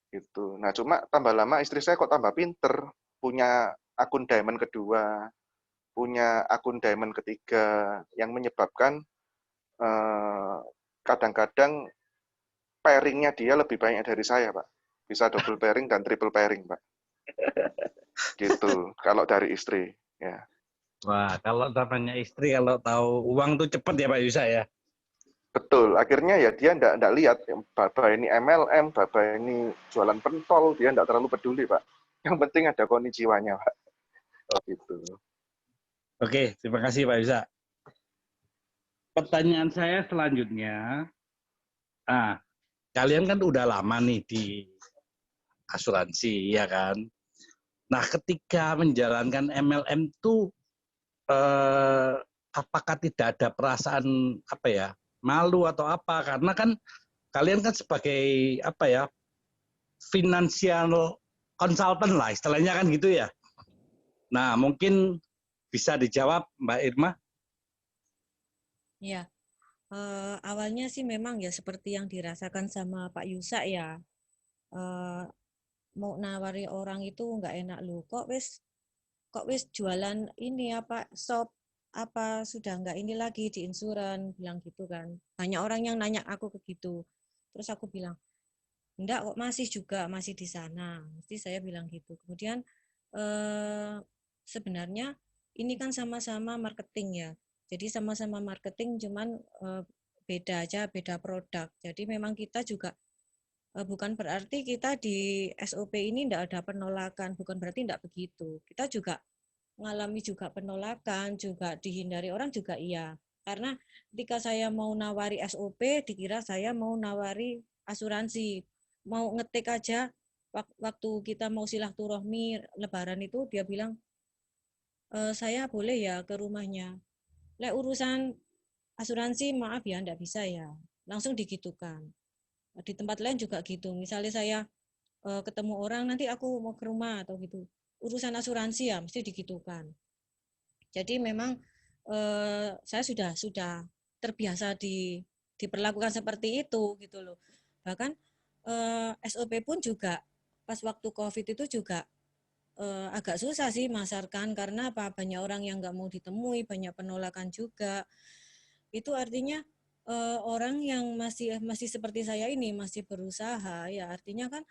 Gitu. Nah, cuma tambah lama istri saya kok tambah pinter, punya akun diamond kedua, punya akun diamond ketiga, yang menyebabkan kadang-kadang pairing-nya dia lebih banyak dari saya, Pak. Bisa double pairing dan triple pairing, Pak. Gitu, kalau dari istri. Ya. Wah, kalau namanya istri, kalau tahu uang tuh cepet ya Pak Yusa ya? Betul, akhirnya ya dia enggak lihat, Baba ini MLM, Baba ini jualan pentol, dia enggak terlalu peduli, Pak. Yang penting ada konnichiwa-nya, Pak. Oh gitu. Oke, terima kasih Pak Yusa. Pertanyaan saya selanjutnya, kalian kan udah lama nih di asuransi, ya kan? Nah, ketika menjalankan MLM tuh, apakah tidak ada perasaan apa ya, malu atau apa? Karena kan kalian kan sebagai apa ya, financial consultant lah, istilahnya kan gitu ya. Nah, mungkin bisa dijawab Mbak Irma. Ya, awalnya sih memang ya seperti yang dirasakan sama Pak Yusa ya. Eh, Mau nawari orang itu nggak enak lu. Kok wis jualan ini apa shop apa sudah nggak ini lagi di insuran bilang gitu kan. Banyak orang yang nanya aku ke gitu. Terus aku bilang, enggak kok masih juga masih di sana. Mesti saya bilang gitu. Kemudian sebenarnya ini kan sama-sama marketing ya. Jadi sama-sama marketing cuman beda aja beda produk. Jadi memang kita juga bukan berarti kita di SOP ini tidak ada penolakan, bukan berarti tidak begitu. Kita juga mengalami juga penolakan, juga dihindari orang juga iya. Karena ketika saya mau nawari SOP, dikira saya mau nawari asuransi. Mau ngetik aja, waktu kita mau silaturahmi lebaran itu, dia bilang, saya boleh ya ke rumahnya. Lek urusan asuransi, maaf ya, enggak bisa ya. Langsung digitukan. Di tempat lain juga gitu. Misalnya saya ketemu orang, nanti aku mau ke rumah atau gitu. Urusan asuransi ya, mesti digitukan. Jadi memang saya sudah terbiasa diperlakukan seperti itu gitu loh. Bahkan SOP pun juga pas waktu COVID itu juga agak susah sih masarkan karena apa banyak orang yang nggak mau ditemui, banyak penolakan juga. Itu artinya orang yang masih seperti saya ini masih berusaha ya artinya kan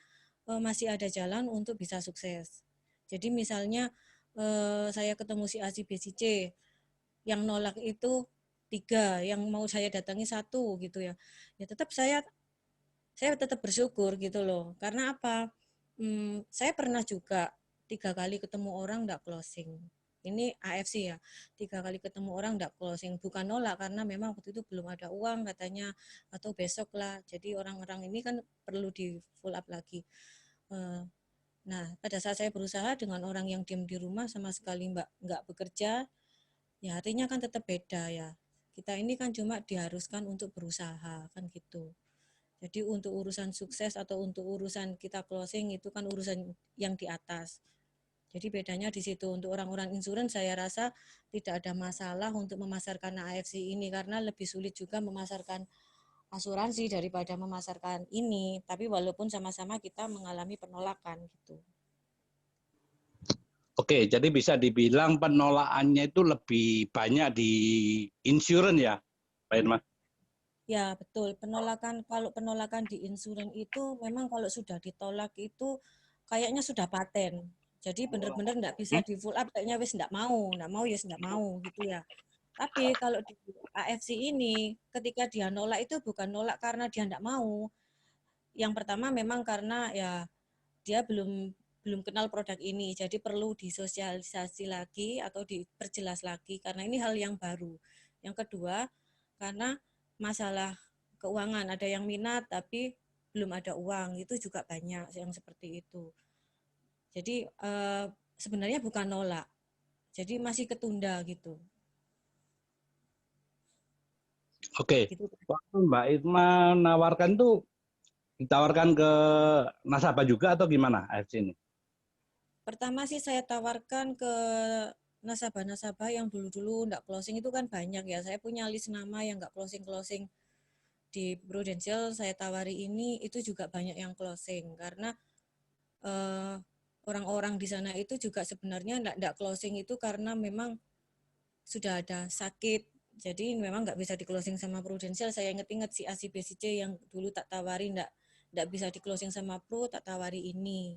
masih ada jalan untuk bisa sukses. Jadi misalnya saya ketemu si A, si B, si C, yang nolak itu 3, yang mau saya datangi 1 gitu ya. Ya tetap saya tetap bersyukur gitu loh. Karena apa? Saya pernah juga 3 kali ketemu orang enggak closing. Ini AFC ya, 3 kali ketemu orang enggak closing. Bukan nolak karena memang waktu itu belum ada uang katanya atau besok lah. Jadi orang-orang ini kan perlu di full up lagi. Nah, pada saat saya berusaha dengan orang yang diam di rumah sama sekali enggak bekerja, ya artinya kan tetap beda ya. Kita ini kan cuma diharuskan untuk berusaha kan gitu. Jadi untuk urusan sukses atau untuk urusan kita closing itu kan urusan yang di atas. Jadi bedanya di situ. Untuk orang-orang insurance saya rasa tidak ada masalah untuk memasarkan AFC ini karena lebih sulit juga memasarkan asuransi daripada memasarkan ini. Tapi walaupun sama-sama kita mengalami penolakan gitu. Oke, jadi bisa dibilang penolakannya itu lebih banyak di insurance ya, Pak Irma? Ya, betul. Kalau penolakan di insurance itu memang kalau sudah ditolak itu kayaknya sudah paten. Jadi benar-benar enggak bisa di full up, kayaknya wis enggak mau ya enggak mau gitu ya. Tapi kalau di AFC ini ketika dia nolak itu bukan nolak karena dia enggak mau. Yang pertama memang karena ya dia belum kenal produk ini, jadi perlu disosialisasi lagi atau diperjelas lagi karena ini hal yang baru. Yang kedua, karena masalah keuangan, ada yang minat tapi belum ada uang, itu juga banyak yang seperti itu. Jadi sebenarnya bukan nolak, jadi masih ketunda gitu. Oke, Gitu. waktu Mbak Irma nawarkan tuh ditawarkan ke nasabah juga atau gimana AFC ini? Pertama sih saya tawarkan ke nasabah-nasabah yang dulu-dulu enggak closing itu kan banyak ya. Saya punya list nama yang enggak closing-closing di Prudential saya tawari ini itu juga banyak yang closing karena orang-orang di sana itu juga sebenarnya enggak closing itu karena memang sudah ada sakit. Jadi memang nggak bisa di closing sama Prudential. Saya inget-inget si A, si B, si C yang dulu tak tawari nggak bisa di closing sama Pro, tak tawari ini.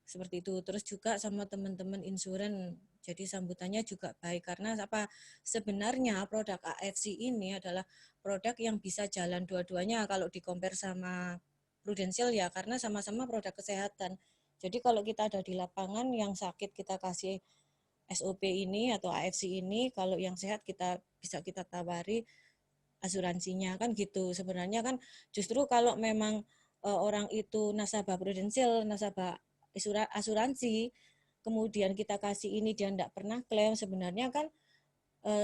Seperti itu. Terus juga sama teman-teman insurance. Jadi sambutannya juga baik karena apa? Sebenarnya produk AFC ini adalah produk yang bisa jalan dua-duanya kalau di-compare sama Prudential ya karena sama-sama produk kesehatan. Jadi kalau kita ada di lapangan yang sakit kita kasih SOP ini atau AFC ini, kalau yang sehat bisa kita tawari asuransinya kan gitu. Sebenarnya kan justru kalau memang orang itu nasabah Prudential, nasabah asuransi, kemudian kita kasih ini dia tidak pernah klaim, sebenarnya kan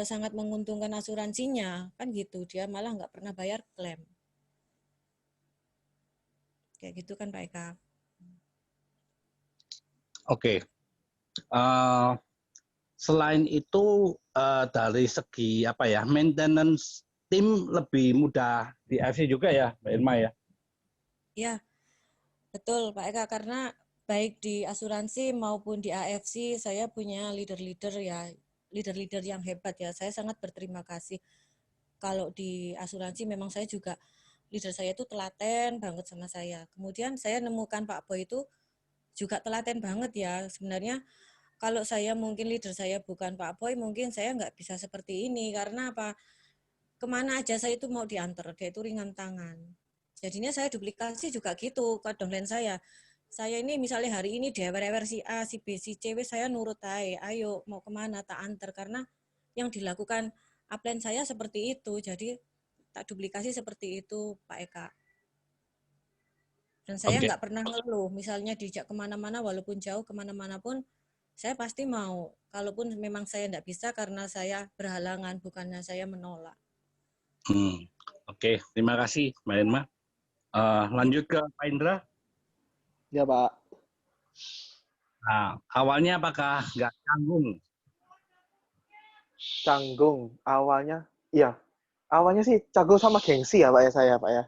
sangat menguntungkan asuransinya kan gitu. Dia malah nggak pernah bayar klaim. Kayak gitu kan Pak Eka. Oke. Selain itu dari segi apa ya maintenance tim lebih mudah di AFC juga ya, Mbak Irma ya? Ya, betul Pak Eka karena baik di asuransi maupun di AFC saya punya leader-leader ya, leader-leader yang hebat ya. Saya sangat berterima kasih. Kalau di asuransi memang saya juga leader saya itu telaten banget sama saya. Kemudian saya nemukan Pak Boy itu juga telaten banget ya. Sebenarnya kalau saya mungkin leader saya bukan Pak Boy, mungkin saya nggak bisa seperti ini karena apa? Kemana aja saya itu mau diantar, dia itu ringan tangan. Jadinya saya duplikasi juga gitu ke downline saya. Saya ini misalnya hari ini dewer-dewer si A, si B, si C, saya nurut aja. Ayo mau kemana tak antar karena yang dilakukan upline saya seperti itu. Jadi tak duplikasi seperti itu Pak Eka. Dan saya Oke. nggak pernah ngeluh. Misalnya dijak kemana-mana walaupun jauh kemana-mana pun saya pasti mau. Kalaupun memang saya nggak bisa karena saya berhalangan, bukannya saya menolak. Oke, terima kasih Mbak Irma. Lanjut ke Pak Indra. Ya, Pak. Nah, awalnya apakah nggak canggung? Canggung. Awalnya sih canggung sama gengsi ya, Pak ya, saya, Pak ya.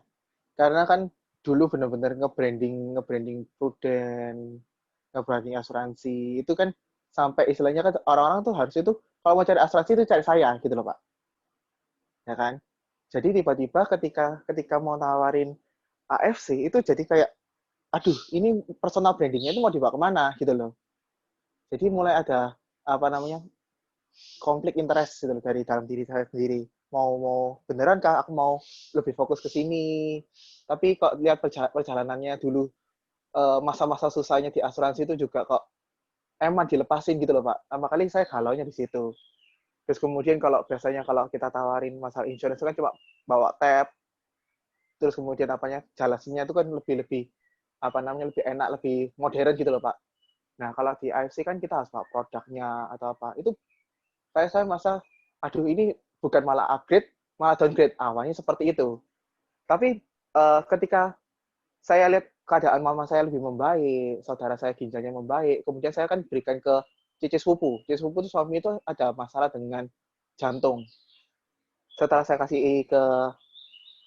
Karena kan dulu benar-benar nge-branding Prudent, nge-branding asuransi. Itu kan sampai istilahnya kan orang-orang tuh harus itu kalau mau cari asuransi itu cari saya gitu loh, Pak. Ya kan? Jadi tiba-tiba ketika mau nawarin AFC itu jadi kayak aduh, ini personal brandingnya itu mau dibawa kemana gitu loh. Jadi mulai ada apa namanya konflik interest gitu loh dari dalam diri saya sendiri. Mau beneran kah aku mau lebih fokus ke sini? Tapi kok lihat perjalanannya dulu masa-masa susahnya di asuransi itu juga kok emang dilepasin gitu loh Pak. Pertama kali saya galaunya di situ. Terus kemudian biasanya kalau kita tawarin masalah insurance kan cuma bawa tab, terus kemudian apanya jalasinya itu kan lebih apa namanya lebih enak, lebih modern gitu loh Pak. Nah kalau di AFC kan kita harus bawa produknya atau apa. Itu saya masa aduh ini bukan malah upgrade, malah downgrade. Awalnya seperti itu. Tapi ketika saya lihat keadaan mama saya lebih membaik, saudara saya ginjalnya membaik, kemudian saya kan berikan ke cici sepupu. Cici sepupu itu suami itu ada masalah dengan jantung. Setelah saya kasih ke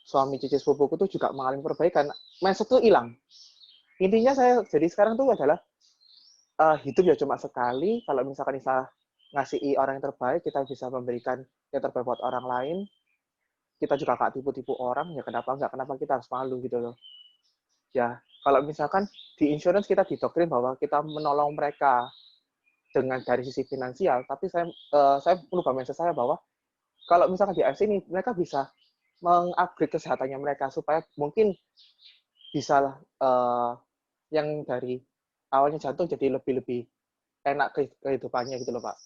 suami cici sepupuku itu juga mengalami perbaikan, mindset itu hilang. Intinya saya jadi sekarang tuh adalah hidup ya cuma sekali. Kalau misalkan bisa ngasih orang yang terbaik, kita bisa memberikan yang terbaik buat orang lain. Kita juga gak tipu-tipu orang, ya kenapa enggak? Kenapa kita harus malu gitu loh. Ya, kalau misalkan di insurance kita didoktrin bahwa kita menolong mereka dengan dari sisi finansial, tapi saya merubah mindset saya bahwa kalau misalkan di AFC ini mereka bisa mengupgrade kesehatannya mereka supaya mungkin bisa yang dari awalnya jantung jadi lebih enak kehidupannya gitu loh Pak.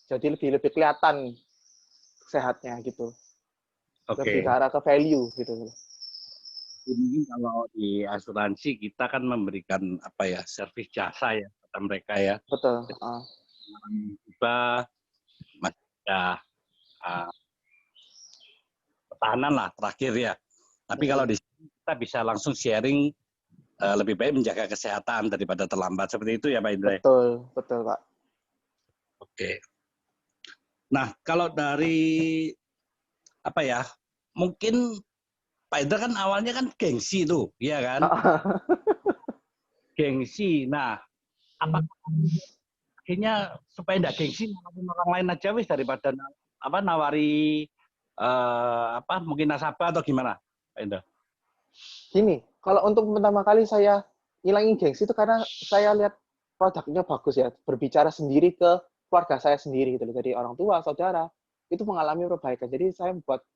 Jadi lebih kelihatan sehatnya gitu. Lebih ke Oke. arah ke value gitu. Mungkin kalau di asuransi kita kan memberikan apa ya, servis jasa ya kata mereka ya. Betul. Tiba masih ada pertahanan lah terakhir ya. Tapi kalau di sini kita bisa langsung sharing, lebih baik menjaga kesehatan daripada terlambat, seperti itu ya Pak Indra. Betul, betul Pak. Oke. Nah kalau dari apa ya, mungkin Pak Indra kan awalnya kan gengsi tuh, iya kan? Gengsi. Nah, apa akhirnya supaya enggak gengsi nawari orang lain aja wis daripada nawari mungkin nasabah atau gimana, Pak Indra? Gini, kalau untuk pertama kali saya ngilangin gengsi itu karena saya lihat produknya bagus ya, berbicara sendiri ke keluarga saya sendiri gitu loh. Jadi orang tua, saudara itu mengalami perbaikan. Jadi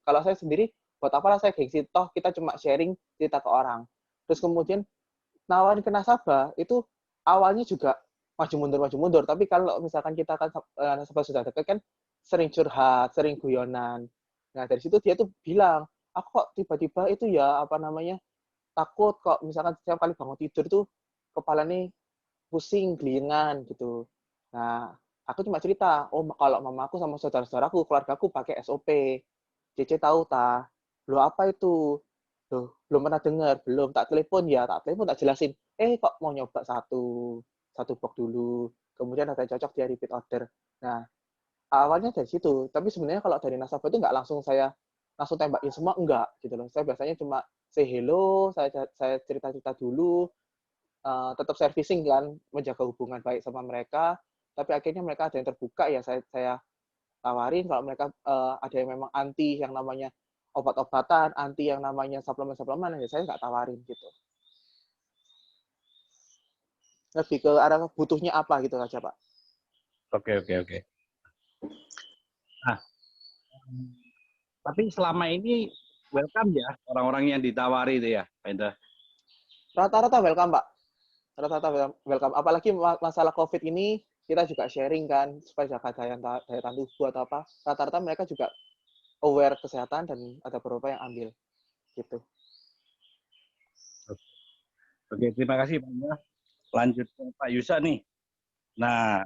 kalau saya sendiri buat apalah saya gengsi, toh kita cuma sharing cerita ke orang. Terus kemudian nawarin ke nasabah itu awalnya juga maju mundur, tapi kalau misalkan kita kan nasabah sudah dekat kan sering curhat, sering guyonan. Nah, dari situ dia tuh bilang, "Aku kok tiba-tiba itu ya apa namanya takut kok misalkan setiap kali bangun tidur tuh kepala nih pusing, gelingan gitu." Nah, aku cuma cerita, "Oh, kalau mamaku sama saudara-saudaraku, keluargaku pakai SOP. Cece tahu ta?" "Loh, apa itu?" "Loh, belum pernah dengar." "Belum, tak telepon ya." Tak telepon, tak jelasin. Kok mau nyoba satu box dulu. Kemudian ada cocok dia repeat order. Nah, awalnya dari situ. Tapi sebenarnya kalau dari nasabah itu nggak langsung saya langsung tembakin semua, enggak gitu loh. Saya biasanya cuma say hello, saya cerita-cerita dulu, tetap servicing kan, menjaga hubungan baik sama mereka. Tapi akhirnya mereka ada yang terbuka ya saya tawarin kalau mereka ada yang memang anti yang namanya obat-obatan, anti yang namanya suplemen-suplemen, ya saya nggak tawarin gitu. Lebih ke arah butuhnya apa gitu aja, Pak. Oke. Nah, tapi selama ini welcome ya orang-orang yang ditawari itu ya, Pak Indra? Rata-rata welcome, Pak. Rata-rata welcome. Apalagi masalah COVID ini, kita juga sharing kan, supaya jaga daya tahan tubuh atau apa. Rata-rata mereka juga aware kesehatan dan ada beberapa yang ambil. Gitu. Oke, terima kasih Pak Indra. Lanjut ke Pak Yusa nih. Nah,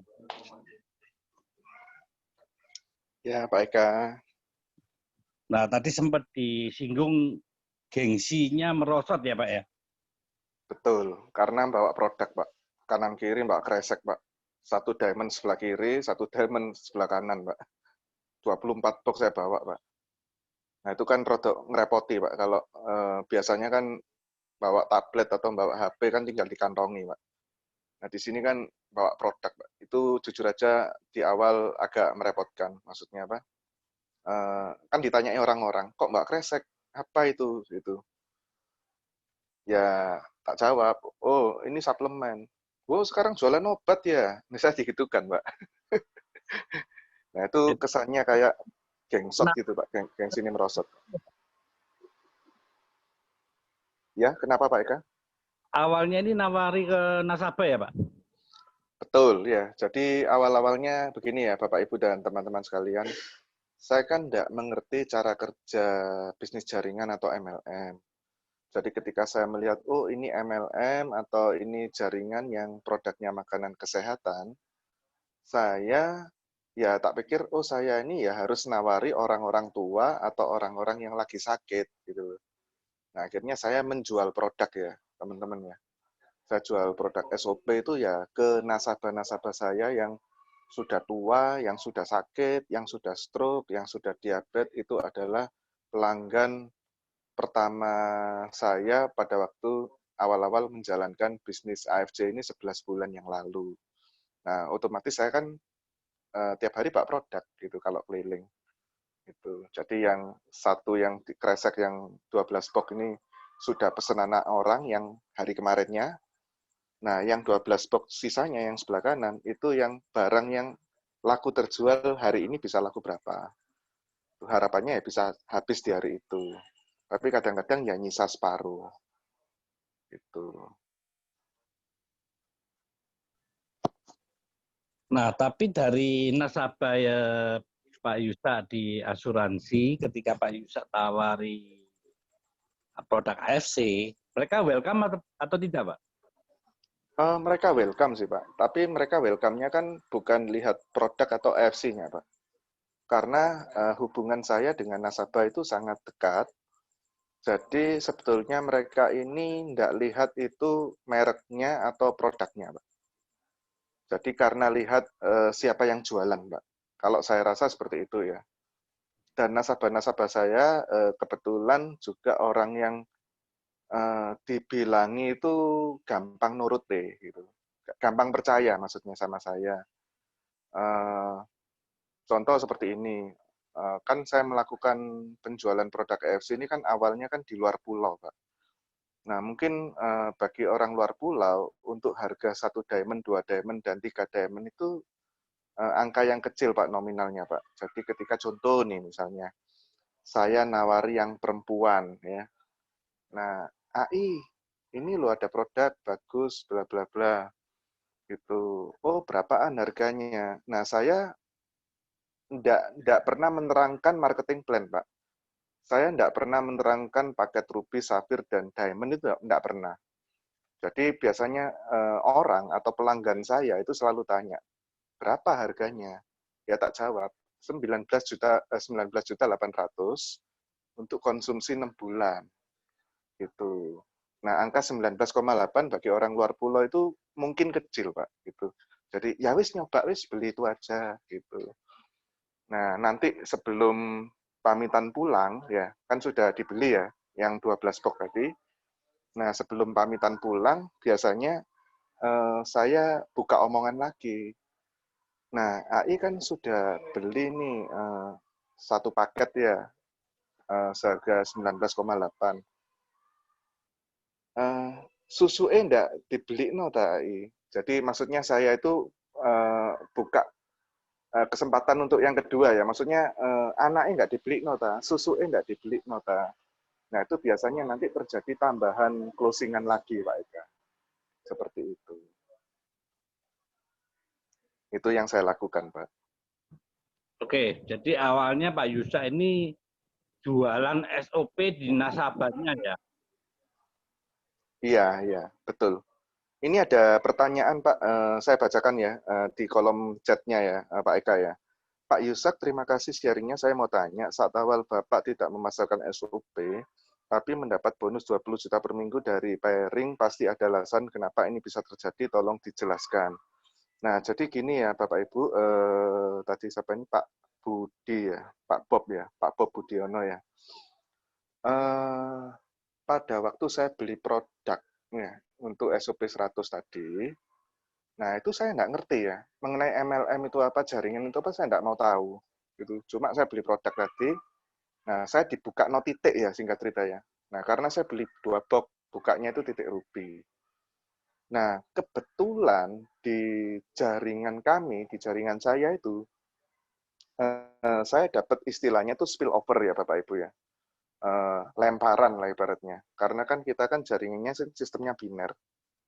Ya, Pak Eka. nah tadi sempat disinggung gengsinya merosot ya Pak ya? Betul, karena bawa produk, Pak. Kanan kiri bawa kresek, Pak. Satu diamond sebelah kiri, satu diamond sebelah kanan, Pak. 24 box saya bawa, Pak. Nah, itu kan produk ngerepoti, Pak. Kalau biasanya kan bawa tablet atau bawa HP kan tinggal dikantongi, Pak. Nah, di sini kan bawa produk, Pak. Itu jujur aja di awal agak merepotkan. Maksudnya apa? Kan ditanyai orang-orang, kok Mbak kresek? Apa itu? Gitu. Ya, tak jawab, oh ini suplemen. Oh, sekarang jualan obat ya? Bisa digitukan, Pak. Nah, itu kesannya kayak gengsot Nah, gitu, Pak. Gengsi ini merosot. Ya, kenapa, Pak Eka? awalnya ini nawari ke nasabah ya Pak? Betul, ya. Jadi awal-awalnya begini ya, Bapak, Ibu, dan teman-teman sekalian. Saya kan tidak mengerti cara kerja bisnis jaringan atau MLM. Jadi ketika saya melihat, oh ini MLM atau ini jaringan yang produknya makanan kesehatan, saya ya tak pikir, oh saya ini ya harus nawari orang-orang tua atau orang-orang yang lagi sakit gitu. Nah akhirnya saya menjual produk ya teman-teman ya. saya jual produk SOP itu ya ke nasabah-nasabah saya yang sudah tua, yang sudah sakit, yang sudah stroke, yang sudah diabetes, itu adalah pelanggan pertama saya pada waktu awal-awal menjalankan bisnis AFC ini 11 bulan yang lalu. Nah, otomatis saya kan tiap hari Pak produk gitu kalau keliling. Gitu. Jadi yang satu yang kresek yang 12 box ini sudah pesanan orang yang hari kemarinnya. Nah, yang 12 box sisanya yang sebelah kanan itu yang barang yang laku terjual hari ini bisa laku berapa. Harapannya ya bisa habis di hari itu. Tapi kadang-kadang ya nyisa separuh. Gitu. Nah, tapi dari nasabah ya Pak Yusa di asuransi, ketika Pak Yusa tawari produk AFC, mereka welcome atau tidak, Pak? Mereka welcome sih, Pak. Tapi mereka welcome-nya kan bukan lihat produk atau AFC-nya, Pak. Karena hubungan saya dengan nasabah itu sangat dekat. Jadi sebetulnya mereka ini tidak lihat itu mereknya atau produknya, Pak. Jadi karena lihat siapa yang jualan, Pak. Kalau saya rasa seperti itu ya. Dan nasabah-nasabah saya kebetulan juga orang yang dibilangi itu gampang nurut deh, gitu. Gampang percaya maksudnya sama saya. Contoh seperti ini, kan saya melakukan penjualan produk AFC ini kan awalnya kan di luar pulau, Pak. Nah, mungkin bagi orang luar pulau, untuk harga 1 diamond, 2 diamond, dan 3 diamond itu angka yang kecil, Pak, nominalnya, Pak. Jadi ketika contoh nih misalnya, saya nawari yang perempuan, ya. Nah, AI, ini lo ada produk bagus, bla bla bla, gitu. Oh, berapaan harganya? Nah, saya enggak pernah menerangkan marketing plan, Pak. Saya enggak pernah menerangkan paket ruby, safir, dan diamond itu enggak pernah. Jadi biasanya orang atau pelanggan saya itu selalu tanya, berapa harganya? Ya tak jawab, 19.800.000 untuk konsumsi 6 bulan. Gitu. Nah, angka 19,8 bagi orang luar pulau itu mungkin kecil, Pak, gitu. Jadi ya wis nyoba wis beli itu aja gitu. Nah, nanti sebelum pamitan pulang ya, kan sudah dibeli ya yang 12 box tadi. Nah, sebelum pamitan pulang biasanya saya buka omongan lagi. Nah, AI kan sudah beli nih satu paket ya seharga 19,8. Susu enggak dibeli no AI. Jadi maksudnya saya itu buka kesempatan untuk yang kedua ya. Maksudnya anaknya enggak dibeli nota, susu enggak dibeli nota. Nah itu biasanya nanti terjadi tambahan closingan lagi Pak Eka. Seperti itu. Itu yang saya lakukan Pak. Oke, jadi awalnya Pak Yusa ini jualan SOP di nasabahnya ya? Iya, iya, betul. Ini ada pertanyaan Pak, saya bacakan ya di kolom chatnya ya Pak Eka ya. Pak Yusak, terima kasih sharingnya. Saya mau tanya, saat awal Bapak tidak memasarkan SOP, tapi mendapat bonus 20 juta per minggu dari pairing, pasti ada alasan kenapa ini bisa terjadi, tolong dijelaskan. Nah, jadi gini ya Bapak Ibu, tadi siapa ini Pak Budi ya, Pak Bob ya, Pak Bob Budiono ya. Pada waktu saya beli produknya untuk SOP 100 tadi, nah itu saya nggak ngerti ya, mengenai MLM itu apa, jaringan itu apa, saya nggak mau tahu. Gitu. Cuma saya beli produk tadi, nah saya dibuka no titik ya, singkat cerita ya. Nah karena saya beli 2 box, bukanya itu titik ruby. Nah kebetulan di jaringan kami, di jaringan saya itu, saya dapat istilahnya itu spill over ya Bapak Ibu ya. Lemparan lah ibaratnya. Karena kan kita kan jaringannya sistemnya biner,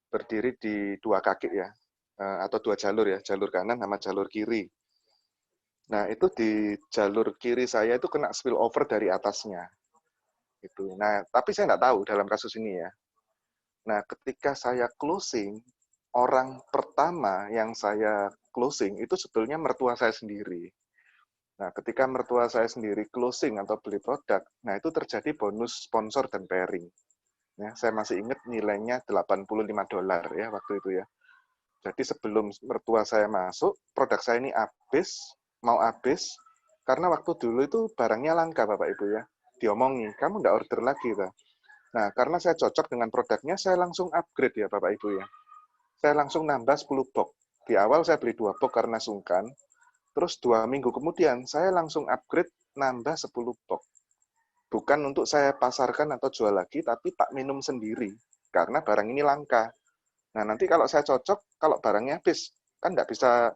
berdiri di 2 kaki ya, atau 2 jalur ya, jalur kanan sama jalur kiri. Nah itu di jalur kiri saya itu kena spill over dari atasnya. Gitu. Nah tapi saya nggak tahu dalam kasus ini ya. Nah ketika saya closing, orang pertama yang saya closing itu sebetulnya mertua saya sendiri. Nah, ketika mertua saya sendiri closing atau beli produk, nah itu terjadi bonus sponsor dan pairing. Ya, saya masih ingat nilainya $85 ya waktu itu ya. Jadi sebelum mertua saya masuk, produk saya ini mau habis, karena waktu dulu itu barangnya langka Bapak Ibu ya. Diomongi, kamu nggak order lagi, Pak. Nah, karena saya cocok dengan produknya, saya langsung upgrade ya Bapak Ibu ya. Saya langsung nambah 10 box. Di awal saya beli 2 box karena sungkan, terus 2 minggu kemudian saya langsung upgrade nambah 10 box. Bukan untuk saya pasarkan atau jual lagi, tapi tak minum sendiri. Karena barang ini langka. Nah, nanti kalau saya cocok, kalau barangnya habis, kan nggak bisa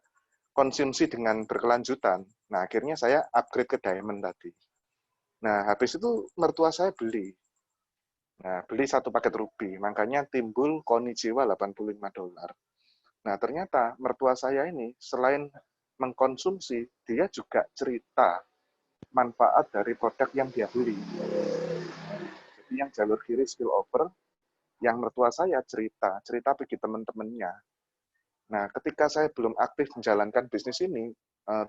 konsumsi dengan berkelanjutan. Nah, akhirnya saya upgrade ke diamond tadi. Nah, habis itu mertua saya beli. Nah, beli 1 paket ruby. Makanya timbul Konichiwa $85. Nah, ternyata mertua saya ini, selain mengkonsumsi, dia juga cerita manfaat dari produk yang dia beli. Jadi yang jalur kiri spillover, yang mertua saya cerita bagi teman-temannya. Nah, ketika saya belum aktif menjalankan bisnis ini,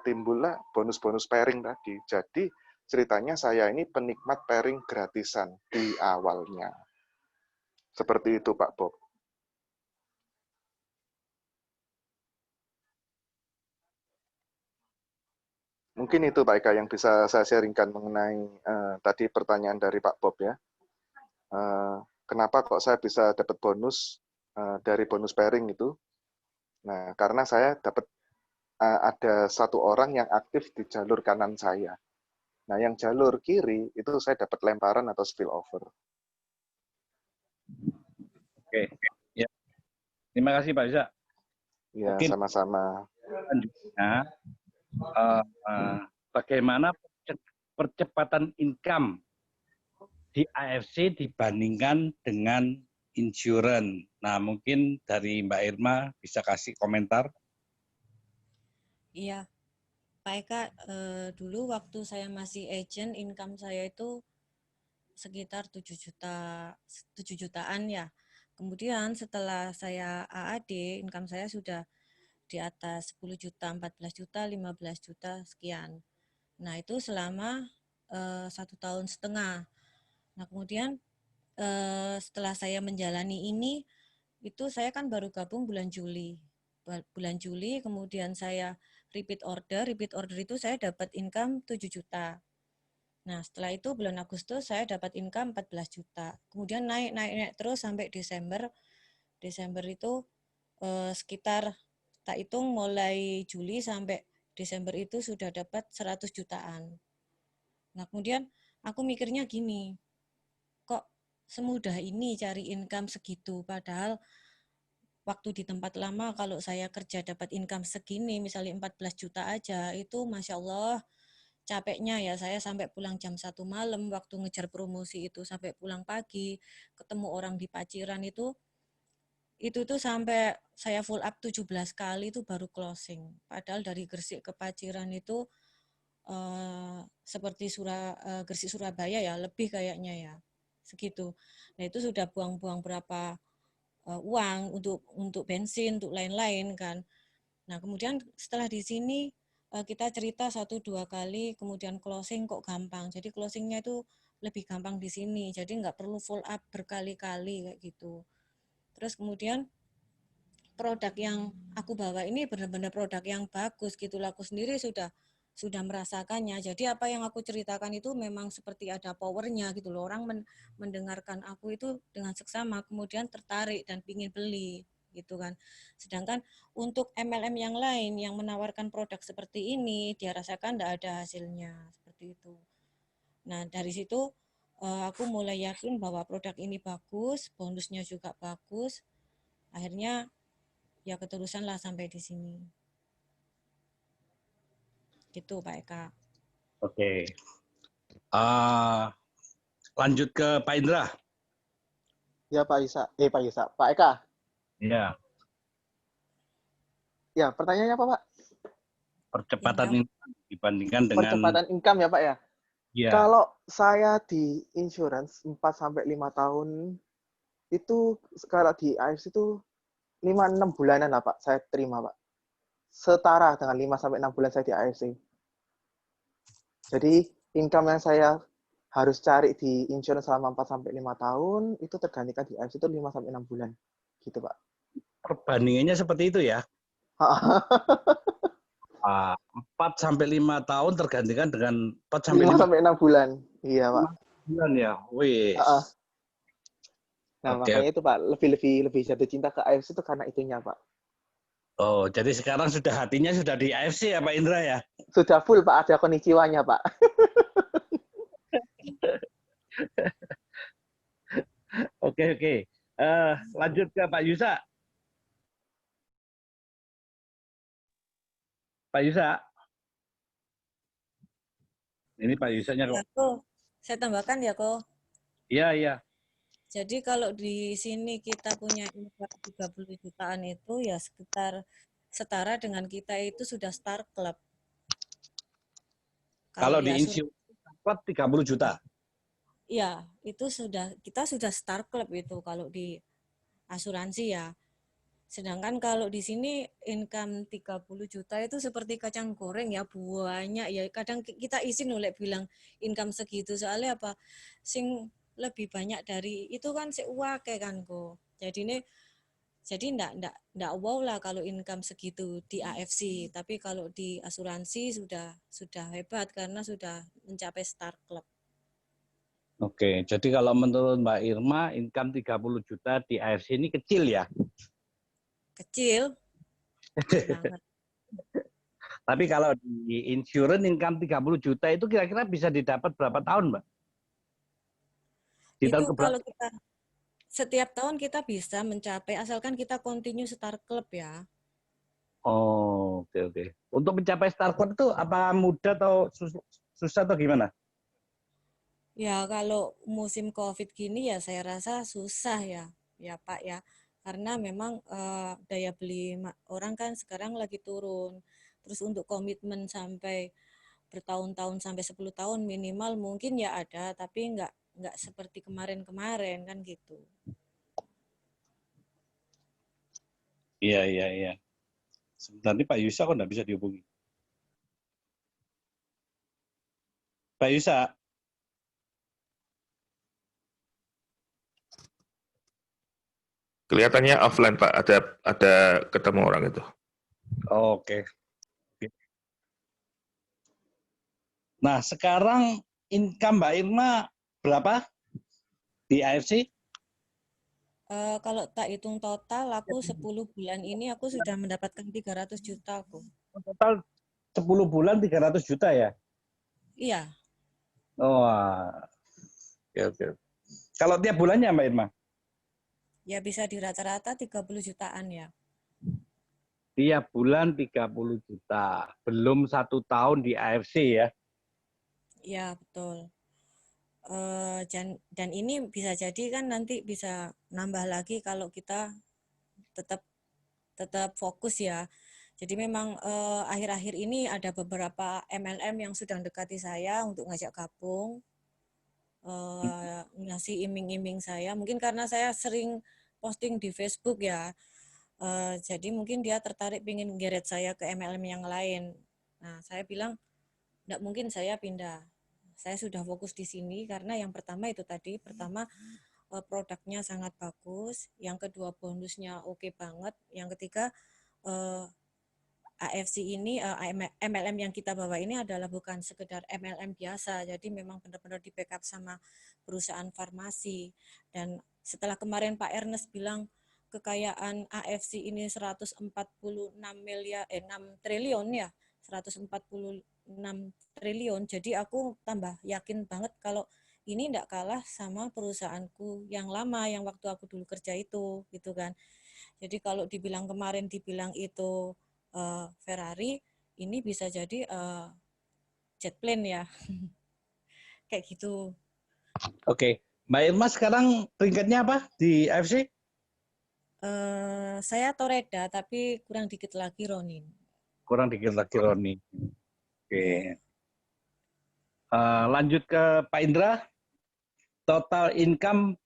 timbullah bonus-bonus pairing tadi. Jadi, ceritanya saya ini penikmat pairing gratisan di awalnya. Seperti itu, Pak Bob. Mungkin itu, Pak Eka, yang bisa saya sharingkan mengenai tadi pertanyaan dari Pak Bob ya. Kenapa kok saya bisa dapat bonus dari bonus pairing itu? Nah, karena saya dapat ada 1 orang yang aktif di jalur kanan saya. Nah, yang jalur kiri itu saya dapat lemparan atau spillover. Oke. Ya. Terima kasih Pak Iza. Ya, Mungkin sama-sama. selanjutnya bagaimana percepatan income di AFC dibandingkan dengan insurance. Nah, mungkin dari Mbak Irma bisa kasih komentar. Iya, Pak Eka, dulu waktu saya masih agent, income saya itu sekitar 7 jutaan ya. Kemudian setelah saya AAD, income saya sudah di atas 10 juta, 14 juta, 15 juta, sekian. Nah, itu selama 1,5 tahun. Nah, kemudian setelah saya menjalani ini, itu saya kan baru gabung bulan Juli. Bulan Juli, kemudian saya repeat order itu saya dapat income 7 juta. Nah, setelah itu bulan Agustus saya dapat income 14 juta. Kemudian naik terus sampai Desember. Desember itu sekitar, tak hitung mulai Juli sampai Desember itu sudah dapat 100 jutaan. Nah, kemudian aku mikirnya gini, kok semudah ini cari income segitu, padahal waktu di tempat lama kalau saya kerja dapat income segini, misalnya 14 juta aja, itu Masya Allah capeknya ya, saya sampai pulang jam 1 malam, waktu ngejar promosi itu sampai pulang pagi, ketemu orang di Paciran itu tuh sampai saya full up 17 kali itu baru closing. Padahal dari Gresik ke Paciran itu seperti Gresik Surabaya ya, lebih kayaknya ya, segitu. Nah, itu sudah buang-buang berapa uang untuk bensin, untuk lain-lain kan. Nah, kemudian setelah di sini kita cerita 1-2 kali, kemudian closing kok gampang. Jadi closingnya itu lebih gampang di sini. Jadi nggak perlu full up berkali-kali kayak gitu. Terus kemudian produk yang aku bawa ini benar-benar produk yang bagus gitu. Aku sendiri sudah merasakannya. Jadi apa yang aku ceritakan itu memang seperti ada powernya gitu loh. Orang mendengarkan aku itu dengan seksama, kemudian tertarik dan ingin beli gitu kan. Sedangkan untuk MLM yang lain yang menawarkan produk seperti ini, dia rasakan tidak ada hasilnya seperti itu. Nah, dari situ aku mulai yakin bahwa produk ini bagus, bonusnya juga bagus. Akhirnya ya keterusan lah sampai di sini. Gitu Pak Eka. Oke. Lanjut ke Pak Indra. Ya Pak Eka. Ya. Ya, pertanyaannya apa Pak? Percepatan income dibandingkan dengan Percepatan income ya Pak ya? ya. Kalau saya di insurance 4-5 tahun, itu kalau di AFC itu 5-6 bulanan lah Pak, saya terima Pak. Setara dengan 5-6 bulan saya di AFC. Jadi income yang saya harus cari di insurance selama 4 sampai 5 tahun, itu tergantikan di AFC itu 5 sampai 6 bulan. Gitu, Pak. Perbandingannya seperti itu ya. 4 sampai 5 tahun tergantikan dengan 4 sampai 5 5 sampai 6 bulan. Iya, Pak. bulan ya. Wih. Nah, Oke. makanya itu, Pak, lebih jatuh cinta ke AFC itu karena itunya, Pak. Oh, jadi sekarang sudah hatinya sudah di AFC ya Pak Indra ya? Sudah full, Pak, ada konnichiwa-nya, Pak. Oke. Lanjut ke Pak Yusa. Pak Yusa. Ini Pak Yusanya Ya, kok. Ko. Saya tambahkan ya, Ko. Iya. Jadi kalau di sini kita punya income 30 jutaan itu ya sekitar setara dengan kita itu sudah start club. Kalau di di insurance 30 juta. Iya, itu kita sudah start club itu kalau di asuransi ya. Sedangkan kalau di sini income 30 juta itu seperti kacang goreng ya, banyak ya. Kadang kita izin oleh bilang income segitu soalnya apa? Sing lebih banyak dari itu kan seuake kan kok. Jadi ndak wow lah kalau income segitu di AFC, tapi kalau di asuransi sudah hebat karena sudah mencapai start club. Oke, jadi kalau menurut Mbak Irma, income 30 juta di AFC ini kecil ya? Kecil banget. Tapi kalau di insurance income 30 juta itu kira-kira bisa didapat berapa tahun, Mbak? Di tahun Itu keberapa? kalau kita setiap tahun kita bisa mencapai asalkan kita continue start club ya. Oh, oke. Untuk mencapai start club itu apa mudah atau susah atau gimana? Ya kalau musim COVID gini ya saya rasa susah ya Pak ya. Karena memang daya beli orang kan sekarang lagi turun. Terus untuk komitmen sampai bertahun-tahun sampai 10 tahun minimal mungkin ya ada, tapi nggak seperti kemarin-kemarin kan gitu. Iya. Sebentar nih Pak Yusa kok nggak bisa dihubungi. Pak Yusa. Kelihatannya offline Pak, ada ketemu orang itu. Oke. Nah, sekarang income Mbak Irma berapa di AFC? Kalau tak hitung total aku 10 bulan ini aku sudah mendapatkan 300 juta aku. Total 10 bulan 300 juta ya? Iya. Oh, oke. Kalau tiap bulannya Mbak Irma? Ya bisa di rata-rata 30 jutaan ya. Tiap bulan 30 juta. Belum 1 tahun di AFC ya? Ya betul. Dan ini bisa jadi kan nanti bisa nambah lagi kalau kita tetap fokus ya. Jadi memang akhir-akhir ini ada beberapa MLM yang sudah mendekati saya untuk ngajak gabung, ngasih iming-iming saya. Mungkin karena saya sering posting di Facebook ya, jadi mungkin dia tertarik ingin geret saya ke MLM yang lain. Nah saya bilang, nggak mungkin saya pindah. Saya sudah fokus di sini karena yang pertama itu tadi, produknya sangat bagus, yang kedua bonusnya oke banget, yang ketiga AFC ini MLM yang kita bawa ini adalah bukan sekedar MLM biasa, jadi memang benar-benar di backup sama perusahaan farmasi. Dan setelah kemarin Pak Ernest bilang kekayaan AFC ini 146 miliar 6 triliun ya, 146 triliun. Jadi aku tambah yakin banget kalau ini tidak kalah sama perusahaanku yang lama yang waktu aku dulu kerja itu gitu kan. Jadi kalau kemarin dibilang itu Ferrari, ini bisa jadi jet plane ya. Kayak gitu. Oke. Mbak Irma sekarang peringkatnya apa di AFC? Saya Toreda, tapi kurang dikit lagi Ronin. Kurang dikit lagi Roni. Oke. Lanjut ke Pak Indra. Total income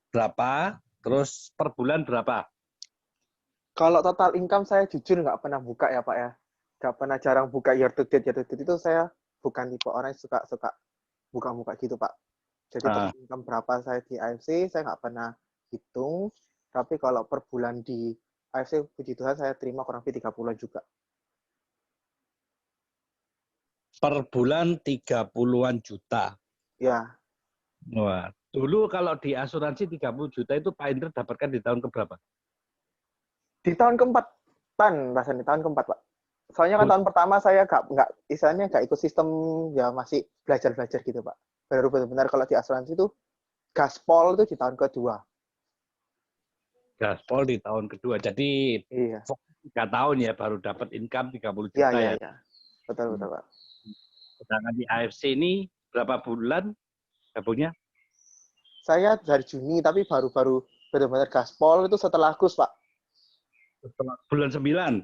berapa? Terus per bulan berapa? Kalau total income saya jujur nggak pernah buka ya Pak ya. Nggak pernah, jarang buka year to date itu saya bukan tipe orang yang suka buka-buka gitu Pak. Jadi per income berapa saya di AFC, saya nggak pernah hitung. Tapi kalau per bulan di AFC, puji Tuhan saya terima kurang lebih 30-an juga. Per bulan 30-an juta. Ya, Wah, dulu kalau di asuransi 30 juta itu Pak Indra dapatkan di tahun keberapa? di tahun keempatan, bahkan di tahun keempat, Pak. Soalnya kan tahun pertama saya nggak istilahnya nggak ikut sistem, ya masih belajar-belajar gitu, Pak. Baru benar-benar kalau di asuransi itu gaspol itu di tahun kedua. Gaspol di tahun kedua. Jadi Iya. 3 tahun ya baru dapat income 30 Iya, juta iya, ya. iya. Betul, betul, Pak. Sedangkan di AFC ini berapa bulan gabungnya? Saya dari Juni, tapi baru-baru benar-benar gaspol itu setelah Gus, Pak. Setelah bulan 9.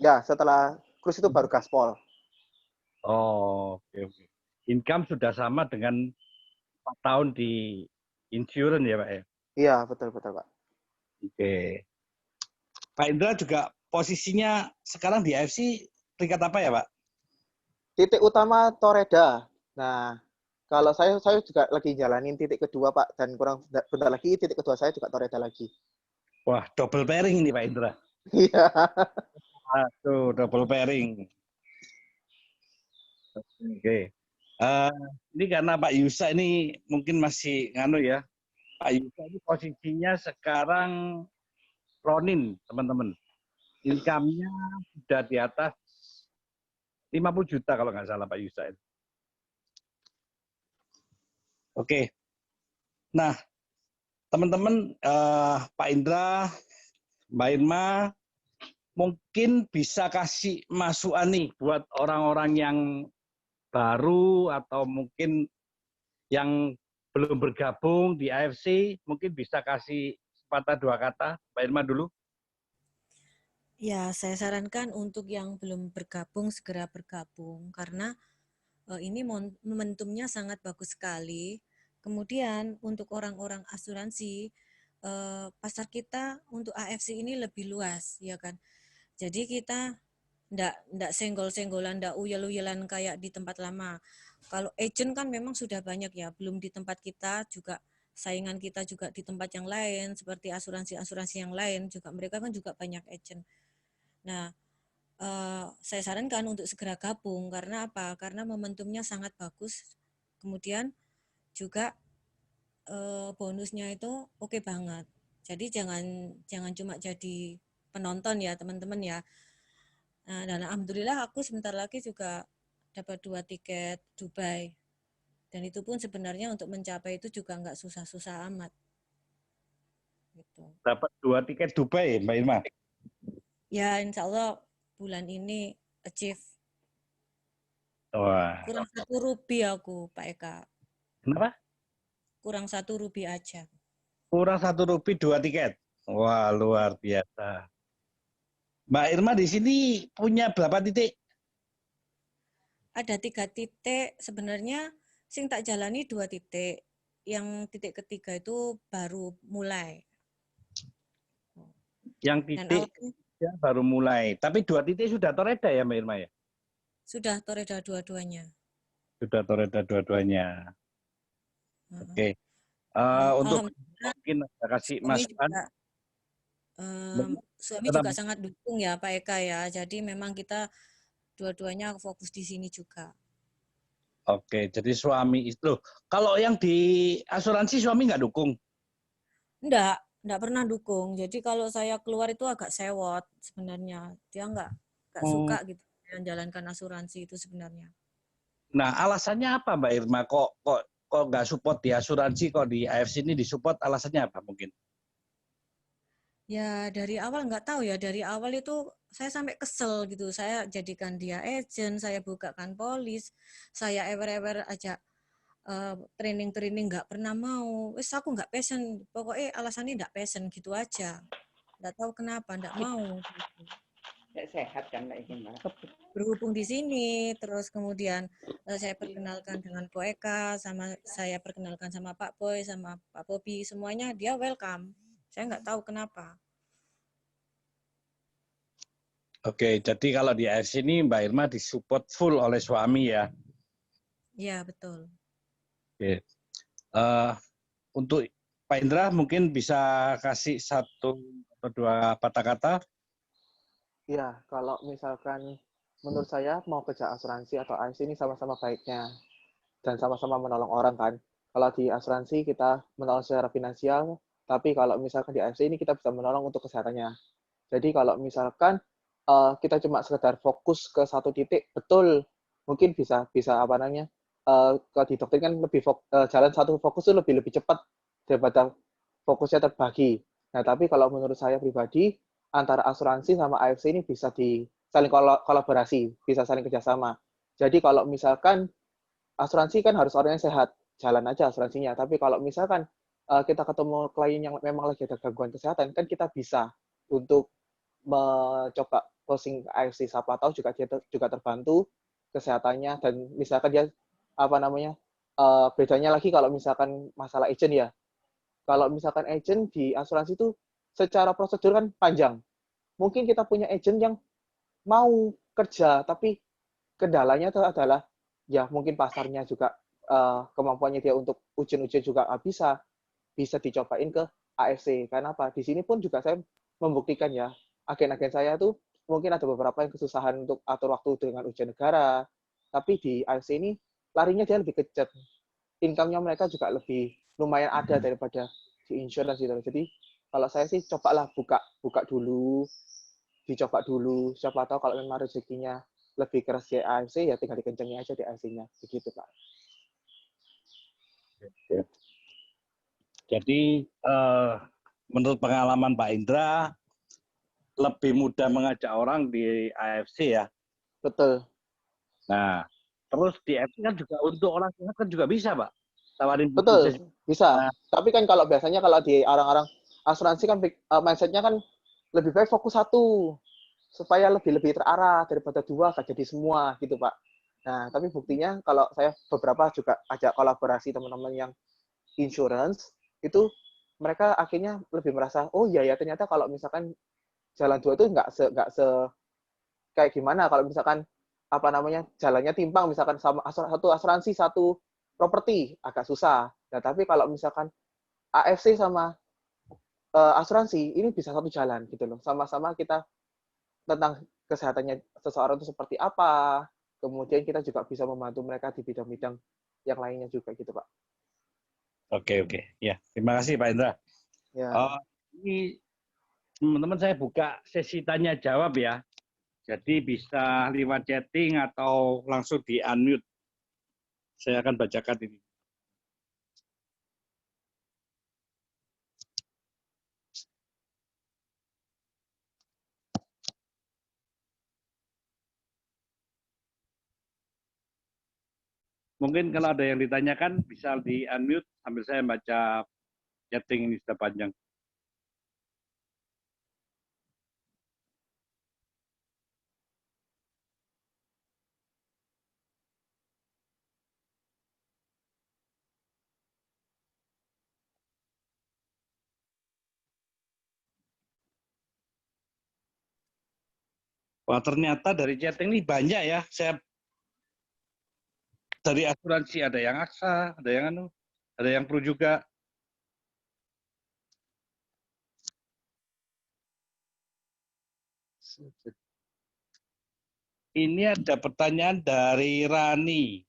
Ya, setelah Gus itu baru gaspol. Oh, oke, oke. Income sudah sama dengan 4 tahun di insurance ya, Pak ya? Iya, betul, betul, Pak. Oke. Pak Indra juga posisinya sekarang di AFC peringkat apa ya, Pak? Titik utama Toreda. Nah, kalau saya juga lagi jalanin titik kedua, Pak, dan kurang bentar lagi titik kedua saya juga Toreda lagi. Wah, double pairing ini Pak Indra. Iya. Aduh, double pairing. Oke. Ini karena Pak Yusa ini mungkin masih nganu ya. Pak Yusa ini posisinya sekarang Ronin, teman-teman. Income-nya sudah di atas 50 juta kalau nggak salah Pak Yusa. Oke. Nah, teman-teman, Pak Indra, Mbak Irma, mungkin bisa kasih masukan nih buat orang-orang yang baru atau mungkin yang belum bergabung di AFC, mungkin bisa kasih sepatah dua kata. Mbak Irma dulu. Ya, saya sarankan untuk yang belum bergabung segera bergabung karena ini momentumnya sangat bagus sekali. Kemudian untuk orang-orang asuransi, pasar kita untuk AFC ini lebih luas, ya kan. Jadi kita ndak senggol-senggolan, ndak uyel-uyelan kayak di tempat lama. Kalau agent kan memang sudah banyak ya, belum di tempat kita juga saingan kita juga di tempat yang lain seperti asuransi-asuransi yang lain juga mereka kan juga banyak agent. Nah, saya sarankan untuk segera gabung karena apa? Karena momentumnya sangat bagus. Kemudian juga bonusnya itu oke banget. Jadi jangan cuma jadi penonton ya teman-teman ya. Nah, dan alhamdulillah aku sebentar lagi juga dapat 2 tiket Dubai. Dan itu pun sebenarnya untuk mencapai itu juga nggak susah-susah amat. Gitu. Dapat 2 tiket Dubai, Mbak Irma. Ya, insya Allah bulan ini achieve. Wah. Kurang 1 rubi aku, Pak Eka. Kenapa? Kurang 1 rubi aja. Kurang 1 rupiah 2 tiket. Wah, luar biasa. Mbak Irma di sini punya berapa titik? Ada 3 titik, sebenarnya sing tak jalani 2 titik. Yang titik ketiga itu baru mulai. Yang titik ya, baru mulai. Tapi 2 titik sudah Toreda ya Mbak Irma ya? Sudah Toreda dua-duanya. Sudah Toreda dua-duanya. Oke. Untuk mungkin kasih masukan. Suami juga sangat dukung ya Pak Eka ya. Jadi memang kita dua-duanya fokus di sini juga. Oke, jadi suami itu. Kalau yang di asuransi suami nggak dukung? Enggak pernah dukung. Jadi kalau saya keluar itu agak sewot sebenarnya. Dia enggak suka gitu menjalankan asuransi itu sebenarnya. Nah, alasannya apa Mbak Irma? Kok nggak support di asuransi, kok di AFC ini disupport, alasannya apa mungkin? Ya dari awal nggak tahu ya, dari awal itu saya sampai kesel gitu. Saya jadikan dia agent, saya bukakan polis, saya ewer-ewer aja training nggak pernah mau. Wes aku nggak passion, pokoknya alasannya nggak passion gitu aja. Nggak tahu kenapa nggak mau. Gitu. Sehat kan kayak gini. Berhubung di sini, terus kemudian saya perkenalkan dengan Ko Eka, sama saya perkenalkan sama Pak Boy, sama Pak Bobi, semuanya dia welcome. Saya nggak tahu kenapa. Oke, jadi kalau di AFC ini Mbak Irma disupport full oleh suami ya? Iya, betul. Oke. Eh, untuk Pak Indra mungkin bisa kasih satu atau dua patah kata. Ya, kalau misalkan menurut saya mau kerja asuransi atau AFC ini sama-sama baiknya dan sama-sama menolong orang kan. Kalau di asuransi kita menolong secara finansial, tapi kalau misalkan di AFC ini kita bisa menolong untuk kesehatannya. Jadi kalau misalkan kita cuma sekedar fokus ke satu titik, betul mungkin bisa bisa apa namanya kalau di doktrin kan lebih jalan satu fokus itu lebih lebih cepat daripada fokusnya terbagi. Nah tapi kalau menurut saya pribadi antara asuransi sama AFC ini bisa saling kolaborasi, bisa saling kerjasama. Jadi kalau misalkan asuransi kan harus orang yang sehat, jalan aja asuransinya. Tapi kalau misalkan kita ketemu klien yang memang lagi ada gangguan kesehatan, kan kita bisa untuk mencoba closing AFC, siapa tahu juga dia juga terbantu kesehatannya dan misalkan dia apa namanya bedanya lagi kalau misalkan masalah agent ya. Kalau misalkan agent di asuransi itu secara prosedur kan panjang. Mungkin kita punya agent yang mau kerja tapi kendalanya itu adalah ya mungkin pasarnya juga kemampuannya dia untuk ujian-ujian juga bisa dicobain ke AFC. Karena apa? Di sini pun juga saya membuktikan ya, agen-agen saya tuh mungkin ada beberapa yang kesusahan untuk atur waktu dengan ujian negara, tapi di AFC ini larinya dia lebih kecet. Income-nya mereka juga lebih lumayan ada daripada di insurance gitu. Jadi kalau saya sih cobalah buka dulu, dicoba dulu. Siapa tahu kalau memang rezekinya lebih keras di AFC ya tinggal dikencengin aja di AFC-nya. Begitu, Pak. Jadi menurut pengalaman Pak Indra lebih mudah mengajak orang di AFC ya. Betul. Nah, terus di AFC kan juga untuk orang sehat kan juga bisa, Pak. Tawarin Betul, bisnis. bisa. Nah, Tapi kan kalau biasanya kalau di orang-orang asuransi kan mindset-nya kan lebih baik fokus satu supaya lebih terarah daripada dua gak jadi semua gitu Pak. Nah tapi buktinya kalau saya beberapa juga ajak kolaborasi teman-teman yang insurance itu mereka akhirnya lebih merasa oh iya ya ternyata kalau misalkan jalan dua itu nggak se kayak gimana kalau misalkan apa namanya jalannya timpang misalkan sama satu asuransi satu properti agak susah. Nah tapi kalau misalkan AFC sama asuransi ini bisa satu jalan gitu loh. Sama-sama kita tentang kesehatannya seseorang itu seperti apa. Kemudian kita juga bisa membantu mereka di bidang-bidang yang lainnya juga gitu, Pak. oke. Ya, terima kasih Pak Indra. Ya, Ini teman-teman saya buka sesi tanya jawab ya. Jadi bisa lewat chatting atau langsung di unmute. Saya akan bacakan ini. Mungkin kalau ada yang ditanyakan bisa di unmute sambil saya baca chatting ini sudah panjang. Wah, ternyata dari chatting ini banyak ya. Saya dari asuransi ada yang AXA, ada yang Pro juga. Ini ada pertanyaan dari Rani.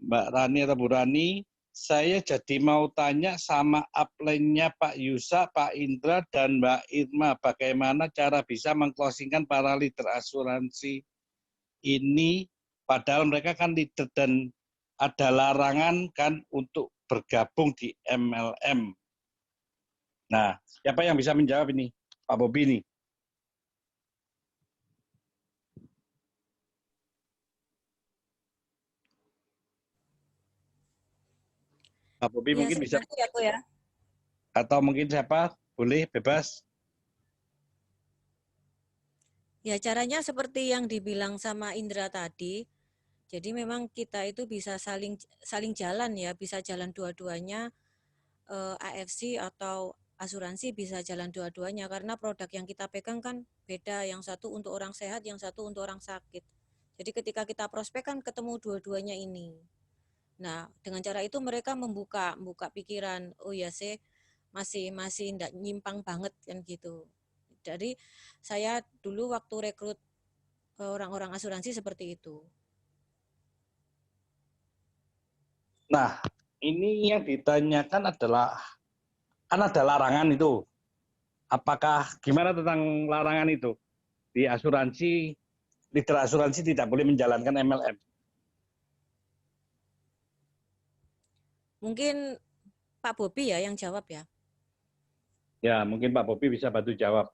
Mbak Rani atau Bu Rani, saya jadi mau tanya sama upline-nya Pak Yusa, Pak Indra, dan Mbak Irma, bagaimana cara bisa mengclosingkan para leader asuransi ini, padahal mereka kan leader dan ada larangan kan untuk bergabung di MLM. Nah, siapa yang bisa menjawab ini? Pak Bobi nih. Pak Bobi Ya, mungkin saya bisa, bantu ya, Bu ya. atau mungkin siapa? Boleh, bebas. Ya, caranya seperti yang dibilang sama Indra tadi. Jadi memang kita itu bisa saling saling jalan ya, bisa jalan dua-duanya, AFC atau asuransi bisa jalan dua-duanya karena produk yang kita pegang kan beda, yang satu untuk orang sehat, yang satu untuk orang sakit. Jadi ketika kita prospek kan ketemu dua-duanya ini. Nah, dengan cara itu mereka membuka pikiran, oh ya sih masih enggak nyimpang banget kan gitu. Jadi saya dulu waktu rekrut orang-orang asuransi seperti itu. Nah, ini yang ditanyakan adalah, kan ada larangan itu. Apakah gimana tentang larangan itu? Di asuransi, leader asuransi tidak boleh menjalankan MLM. Mungkin Pak Bobi ya yang jawab ya. Ya, mungkin Pak Bobi bisa bantu jawab.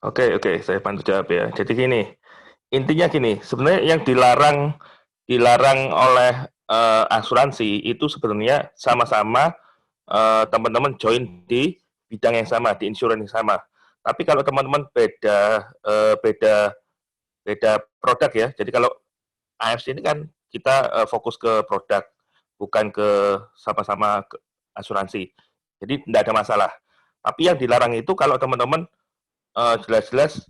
Oke, saya bantu jawab ya. Jadi gini, intinya gini, sebenarnya yang dilarang oleh asuransi itu sebenarnya sama-sama teman-teman join di bidang yang sama, di insurance yang sama. Tapi kalau teman-teman beda produk ya. Jadi kalau AFC ini kan kita fokus ke produk, bukan ke sama-sama asuransi. Jadi tidak ada masalah. Tapi yang dilarang itu kalau teman-teman jelas-jelas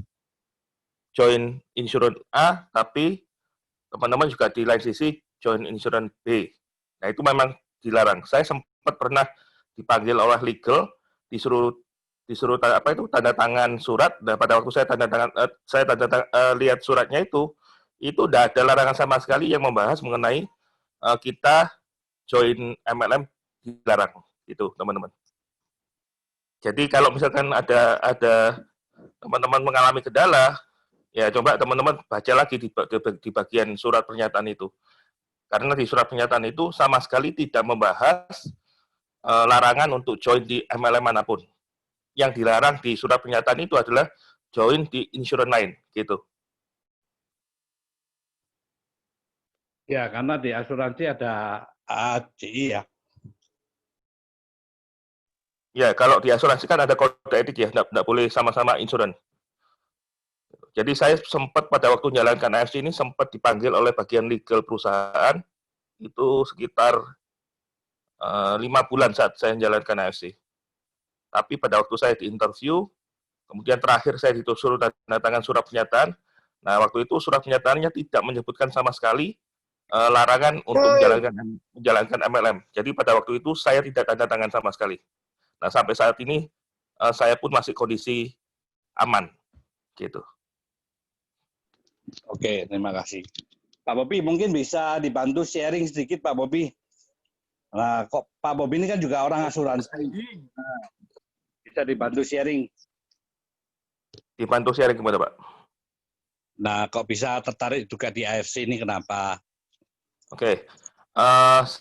join insurance A, tapi teman-teman juga di lain sisi join insurance B. Nah itu memang dilarang. Saya sempat pernah dipanggil oleh legal, disuruh tanda tangan surat. Dan pada waktu saya lihat suratnya itu tidak ada larangan sama sekali yang membahas mengenai kita join MLM dilarang itu teman-teman. Jadi kalau misalkan ada teman-teman mengalami kendala, ya coba teman-teman baca lagi di bagian surat pernyataan itu. Karena di surat pernyataan itu sama sekali tidak membahas larangan untuk join di MLM manapun. Yang dilarang di surat pernyataan itu adalah join di insurance lain, gitu. Ya, karena di asuransi ada AJI ya. Ya, kalau di asuransi kan ada kode etik ya, nggak boleh sama-sama insurance. Jadi saya sempat pada waktu menjalankan AFC ini sempat dipanggil oleh bagian legal perusahaan, itu sekitar 5 bulan saat saya menjalankan AFC. Tapi pada waktu saya diinterview, kemudian terakhir saya disuruh tanda tangan surat pernyataan. Nah, waktu itu surat penyataannya tidak menyebutkan sama sekali larangan untuk menjalankan MLM. Jadi pada waktu itu saya tidak tanda tangan sama sekali. Nah, sampai saat ini saya pun masih kondisi aman, gitu. Oke, terima kasih. Pak Bobi mungkin bisa dibantu sharing sedikit Pak Bobi. Nah, kok Pak Bobi ini kan juga orang asuransi. Nah, bisa dibantu sharing. Dibantu sharing kepada Pak. Nah, kok bisa tertarik juga di AFC ini kenapa? Oke,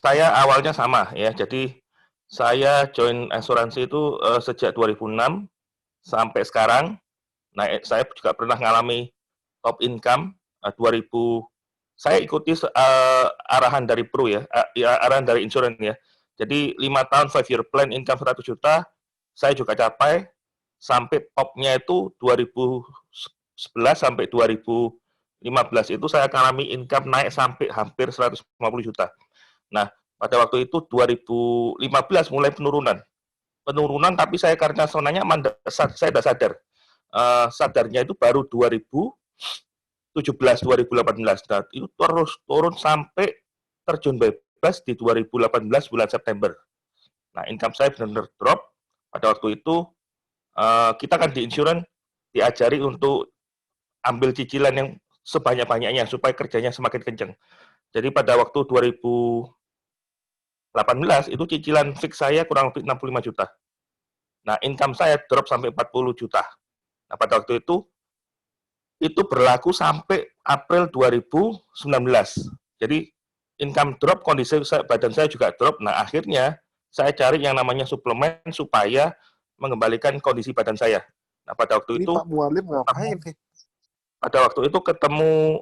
saya awalnya sama ya. Jadi saya join asuransi itu sejak 2006 sampai sekarang. Nah, saya juga pernah mengalami top income 2000. Saya ikuti arahan dari Pro ya, arahan dari insurance ya. Jadi 5 tahun 5-year plan income 100 juta, saya juga capai sampai topnya itu 2011 sampai 2015 itu saya mengalami income naik sampai hampir 150 juta. Nah, pada waktu itu 2015 mulai penurunan tapi saya karena sonanya saya sudah sadar. Sadarnya itu baru 2017, 2018. Nah, itu terus turun sampai terjun bebas di 2018 bulan September. Nah, income saya benar-benar drop. Pada waktu itu, kita kan di insurance diajari untuk ambil cicilan yang sebanyak-banyaknya supaya kerjanya semakin kenceng. Jadi pada waktu 2018 itu cicilan fix saya kurang lebih 65 juta. Nah, income saya drop sampai 40 juta. Nah, pada waktu itu berlaku sampai April 2019. Jadi income drop, kondisi badan saya juga drop. Nah, akhirnya saya cari yang namanya suplemen supaya mengembalikan kondisi badan saya. Nah, pada waktu Ini itu Pak Mualim ngapain nih? pada waktu itu ketemu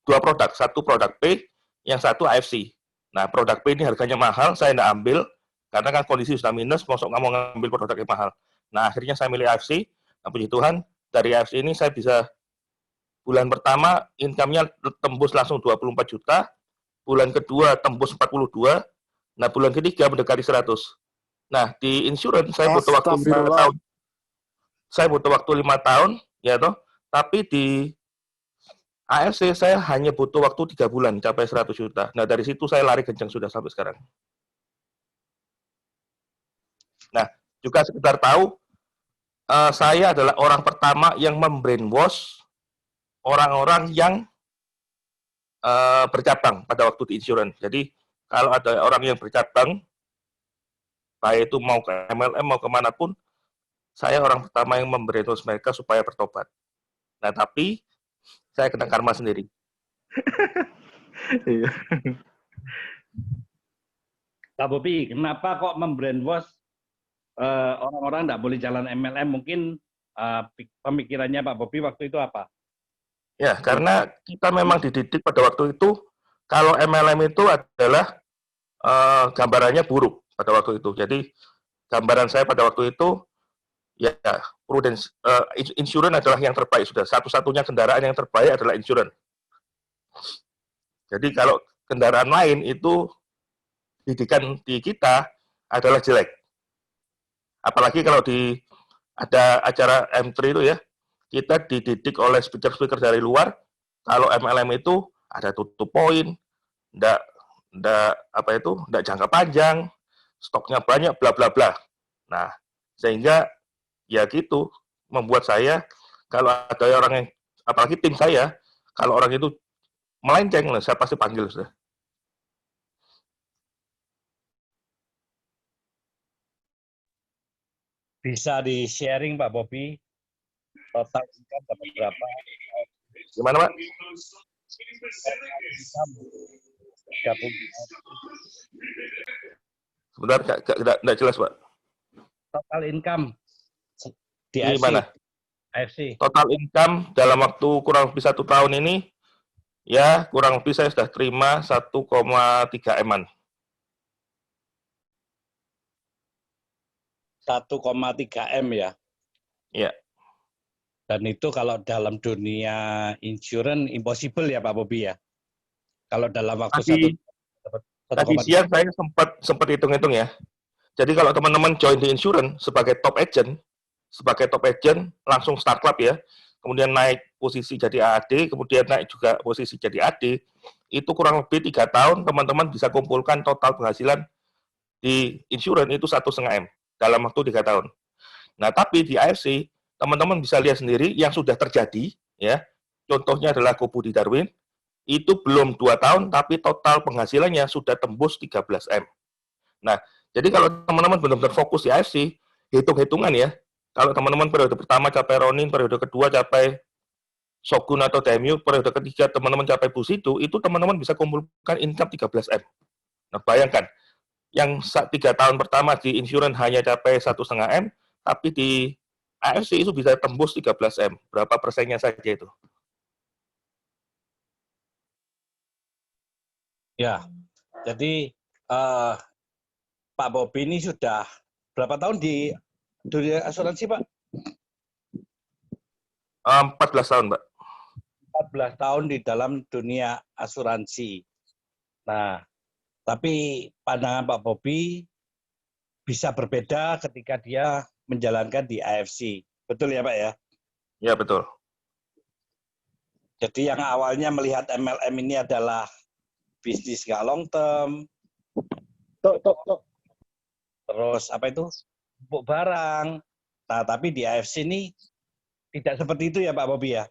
dua produk, satu produk P, yang satu AFC. Nah, produk P ini harganya mahal, saya tidak ambil karena kan kondisi sudah minus, masuk nggak mau ngambil produk yang mahal. Nah, akhirnya saya milih AFC. Nah, puji Tuhan, dari AFC ini saya bisa bulan pertama income-nya tembus langsung 24 juta, bulan kedua tembus 42, nah bulan ketiga mendekati 100. Nah, di insurance saya butuh waktu 5 tahun. Saya butuh waktu 5 tahun, ya toh. Tapi di AFC saya hanya butuh waktu 3 bulan capai 100 juta. Nah, dari situ saya lari kencang sudah sampai sekarang. Nah, juga sekedar tahu, saya adalah orang pertama yang membrainwash orang-orang yang bercabang pada waktu di insurance. Jadi, kalau ada orang yang bercabang, baik itu mau ke MLM, mau kemanapun, saya orang pertama yang membrainwash mereka supaya bertobat. Nah, tapi saya kena karma sendiri. Iya. Pak Bobi, kenapa kok membrainwash orang-orang nggak boleh jalan MLM? Mungkin pemikirannya Pak Bobi waktu itu apa? Ya, karena kita memang dididik pada waktu itu, kalau MLM itu adalah gambarannya buruk pada waktu itu. Jadi, gambaran saya pada waktu itu, ya, prudence, insurance adalah yang terbaik sudah. Satu-satunya kendaraan yang terbaik adalah insurance. Jadi kalau kendaraan lain itu didikan di kita adalah jelek. Apalagi kalau ada acara M3 itu ya, kita dididik oleh speaker-speaker dari luar. Kalau MLM itu ada tutup poin, enggak jangka panjang, stoknya banyak, bla bla bla. Nah, sehingga ya gitu membuat saya kalau ada orang yang, apalagi tim saya, kalau orang itu melenceng, saya pasti panggil sudah. Bisa di-sharing Pak Bobi, total income dapat berapa? Gimana, Pak? Sebentar, nggak jelas, Pak. Total income di Di mana? AFC. Total income dalam waktu kurang lebih 1 tahun ini, ya kurang lebih saya sudah terima 1,3 M-an. 1,3 M ya? Iya. Dan itu kalau dalam dunia insurance impossible ya Pak Bobi ya? Kalau dalam waktu Tadi siang saya sempat hitung-hitung ya. Jadi kalau teman-teman join di insurance sebagai top agent langsung start club ya, kemudian naik posisi jadi AD, kemudian naik juga posisi jadi AD, itu kurang lebih 3 tahun teman-teman bisa kumpulkan total penghasilan di insurance itu 1,5 M dalam waktu 3 tahun. Nah, tapi di AFC teman-teman bisa lihat sendiri yang sudah terjadi ya. Contohnya adalah Kobu di Darwin, itu belum 2 tahun tapi total penghasilannya sudah tembus 13 M. Nah, jadi kalau teman-teman benar-benar fokus di AFC, hitung-hitungan ya. Kalau teman-teman periode pertama capai Ronin, periode kedua capai Shogun atau Daimyo, periode ketiga teman-teman capai Bushido, itu teman-teman bisa kumpulkan income 13 M. Nah, bayangkan, yang 3 tahun pertama di insurance hanya capai 1,5 M, tapi di AFC itu bisa tembus 13 M. Berapa persennya saja itu? Ya, jadi Pak Bobi ini sudah berapa tahun di dunia asuransi, Pak? 14 tahun, Pak. 14 tahun di dalam dunia asuransi. Nah, tapi pandangan Pak Bobi bisa berbeda ketika dia menjalankan di AFC. Betul ya, Pak ya? Ya, betul. Jadi yang awalnya melihat MLM ini adalah bisnis nggak long term. Terus apa itu? Empuk barang. Nah, tapi di AFC ini tidak seperti itu ya Pak Bobi ya?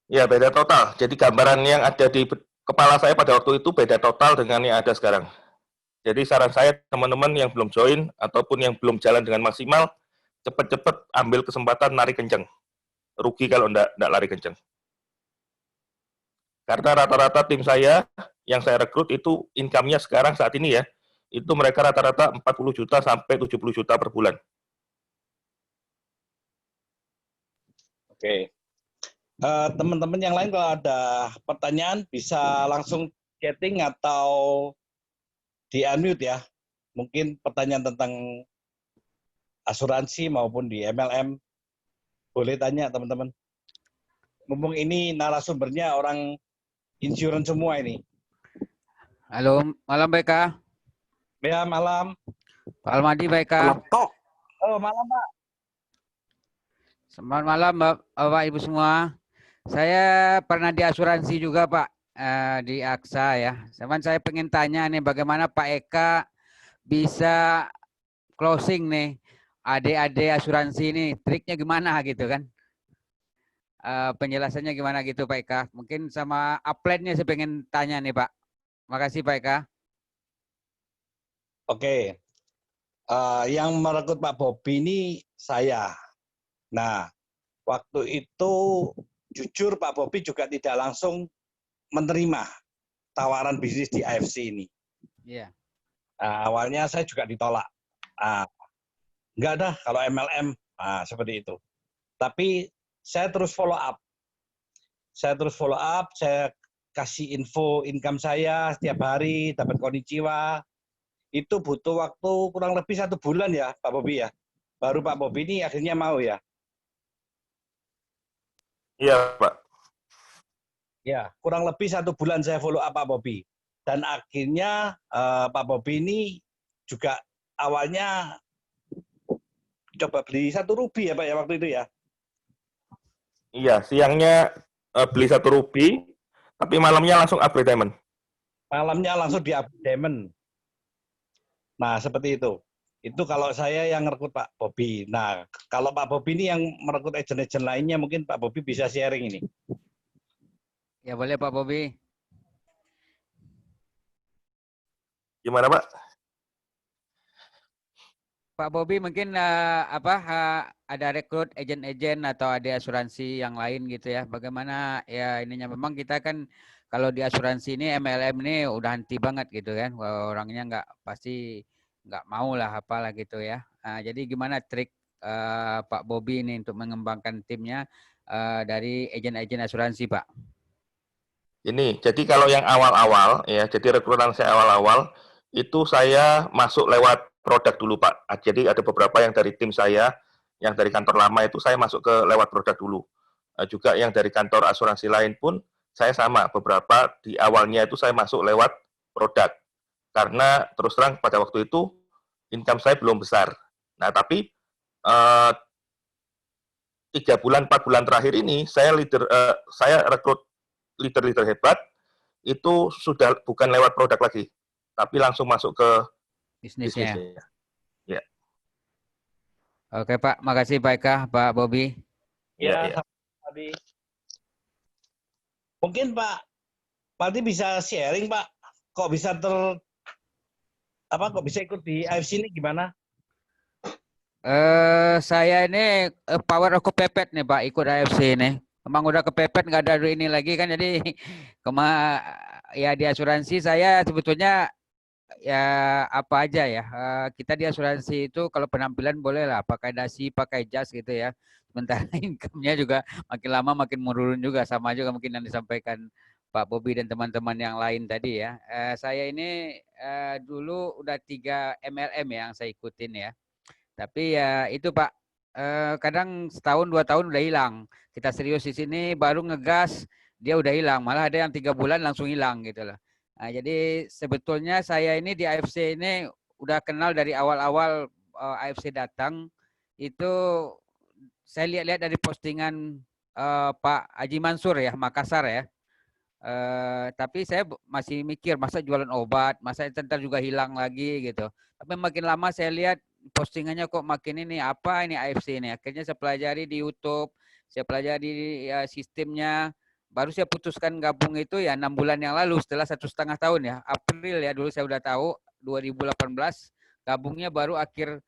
Ya, beda total. Jadi gambaran yang ada di kepala saya pada waktu itu beda total dengan yang ada sekarang. Jadi saran saya teman-teman yang belum join ataupun yang belum jalan dengan maksimal, cepet-cepet ambil kesempatan lari kenceng. Rugi kalau enggak lari kenceng. Karena rata-rata tim saya yang saya rekrut itu income-nya sekarang saat ini ya, itu mereka rata-rata 40 juta sampai 70 juta per bulan. Oke. Teman-teman yang lain kalau ada pertanyaan bisa langsung chatting atau di unmute ya. Mungkin pertanyaan tentang asuransi maupun di MLM. Boleh tanya teman-teman. Mumpung ini narasumbernya orang insurance semua ini. Halo, malam BK. Ya, malam. Pak Almadi BK. Oh, malam Pak. Selamat malam Bapak Ibu semua. Saya pernah di asuransi juga Pak, di AXA ya. Cuman saya pengen tanya nih bagaimana Pak Eka bisa closing nih adik-adik asuransi ini, triknya gimana gitu kan? Penjelasannya gimana gitu Pak Eka? Mungkin sama upline-nya saya pengen tanya nih Pak. Makasih Pak Eka. Oke, yang merekrut Pak Bobi ini saya. Nah, waktu itu jujur Pak Bobi juga tidak langsung menerima tawaran bisnis di AFC ini. Iya. Nah, awalnya saya juga ditolak. Enggak dah kalau MLM, seperti itu. Tapi saya terus follow up. Saya kasih info income saya setiap hari, dapat konnichiwa. Itu butuh waktu kurang lebih 1 bulan ya Pak Bobi ya. Baru Pak Bobi ini akhirnya mau ya. Iya, Pak. Ya, kurang lebih 1 bulan saya follow up Pak Bobi. Dan akhirnya Pak Bobi ini juga awalnya coba beli 1 rubi ya Pak ya waktu itu ya. Iya, siangnya beli 1 rubi, tapi malamnya langsung upgrade diamond. Malamnya langsung di upgrade diamond. Nah, seperti itu. Itu kalau saya yang merekrut Pak Bobi. Nah, kalau Pak Bobi ini yang merekrut agen-agen lainnya, mungkin Pak Bobi bisa sharing ini. Ya boleh Pak Bobi. Gimana, Pak? Pak Bobi mungkin ada rekrut agen-agen atau ada asuransi yang lain gitu ya. Bagaimana ya ininya memang kita kan kalau di asuransi ini MLM ini udah anti banget gitu kan. Orangnya pasti nggak mau lah apalah gitu ya. Jadi gimana trik Pak Bobi ini untuk mengembangkan timnya dari agen-agen asuransi Pak? Ini, jadi kalau yang awal-awal ya, jadi rekrutan saya awal-awal itu saya masuk lewat produk dulu Pak. Jadi ada beberapa yang dari tim saya, yang dari kantor lama itu saya masuk ke lewat produk dulu. Juga yang dari kantor asuransi lain pun saya sama, beberapa di awalnya itu saya masuk lewat produk. Karena terus terang pada waktu itu income saya belum besar. Nah tapi 3 bulan, 4 bulan terakhir ini saya rekrut leader-leader hebat itu sudah bukan lewat produk lagi, tapi langsung masuk ke Bisnisnya. bisnisnya. Ya. Oke Pak, makasih Pak Eka, Pak Bobi. Ya, tadi. Mungkin Pak Pati bisa sharing Pak, kok bisa kok bisa ikut di AFC ini gimana? Saya ini power aku kepepet nih Pak ikut AFC ini. Emang udah kepepet nggak ada ini lagi kan jadi ya di asuransi saya sebetulnya ya apa aja ya. Kita di asuransi itu kalau penampilan boleh lah pakai dasi, pakai jas gitu ya. Sementara income-nya juga makin lama makin menurun juga sama juga mungkin yang disampaikan Pak Bobi dan teman-teman yang lain tadi ya. Saya ini dulu udah 3 MLM yang saya ikutin ya. Tapi ya itu Pak, kadang setahun 2 tahun udah hilang. Kita serius di sini baru ngegas dia udah hilang. Malah ada yang 3 bulan langsung hilang gitu loh. Nah, jadi sebetulnya saya ini di AFC ini udah kenal dari awal-awal AFC datang. Itu saya lihat-lihat dari postingan Pak Haji Mansur ya, Makassar ya. Tapi saya masih mikir masa jualan obat, masa ntar juga hilang lagi gitu. Tapi makin lama saya lihat postingannya kok makin ini apa ini AFC ini. Akhirnya saya pelajari di YouTube, saya pelajari ya, sistemnya. Baru saya putuskan gabung itu ya 6 bulan yang lalu setelah 1,5 tahun ya. April ya dulu saya udah tahu 2018 gabungnya baru akhir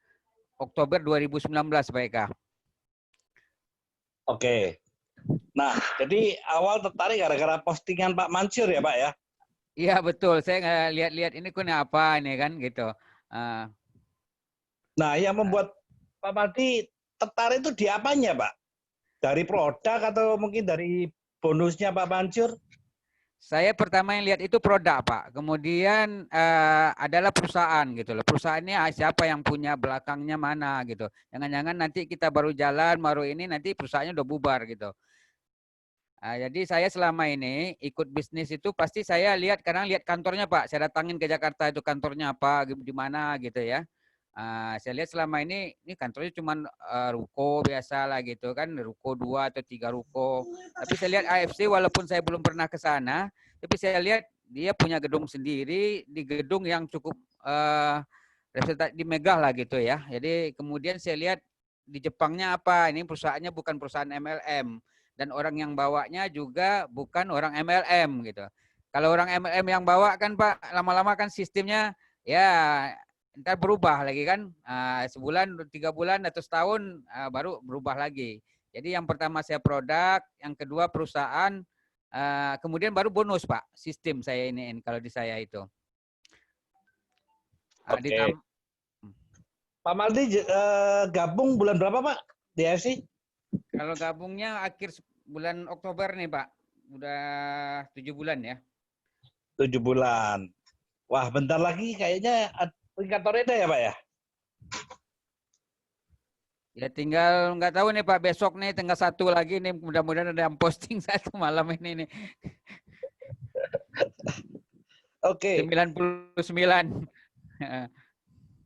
Oktober 2019 Pak Eka. Oke. Nah, jadi awal tertarik gara-gara postingan Pak Mansur ya Pak ya? Iya betul, saya nggak lihat-lihat ini kena apa ini kan gitu. Nah, yang membuat Pak Pati tertarik itu di apanya Pak? Dari produk atau mungkin dari bonusnya Pak Mansur? Saya pertama yang lihat itu produk Pak, kemudian adalah perusahaan gitu loh. Perusahaannya siapa yang punya belakangnya mana gitu. Jangan-jangan nanti kita baru jalan, baru ini nanti perusahaannya udah bubar gitu. Jadi saya selama ini ikut bisnis itu pasti saya lihat, kadang lihat kantornya Pak. Saya datangin ke Jakarta itu kantornya apa, di mana gitu ya. Saya lihat selama ini kantornya cuma ruko biasa lah gitu kan, ruko 2 atau 3 ruko. Tapi saya lihat AFC walaupun saya belum pernah ke sana, tapi saya lihat dia punya gedung sendiri di gedung yang cukup dimegah lah gitu ya. Jadi kemudian saya lihat di Jepangnya apa, ini perusahaannya bukan perusahaan MLM dan orang yang bawanya juga bukan orang MLM gitu. Kalau orang MLM yang bawa kan Pak, lama-lama kan sistemnya ya ntar berubah lagi kan, sebulan, 3 bulan atau setahun baru berubah lagi. Jadi yang pertama saya produk, yang kedua perusahaan, kemudian baru bonus Pak, sistem saya ini kalau di saya itu. Oke. Pak Maldi gabung bulan berapa Pak di AFC? Kalau gabungnya akhir bulan Oktober nih Pak, udah 7 bulan ya. 7 bulan. Wah, bentar lagi kayaknya kantornya ada ya Pak ya? Ya tinggal nggak tahu nih Pak, besok nih tanggal 1 lagi nih, mudah-mudahan ada yang posting 1 malam ini nih. Oke. 99.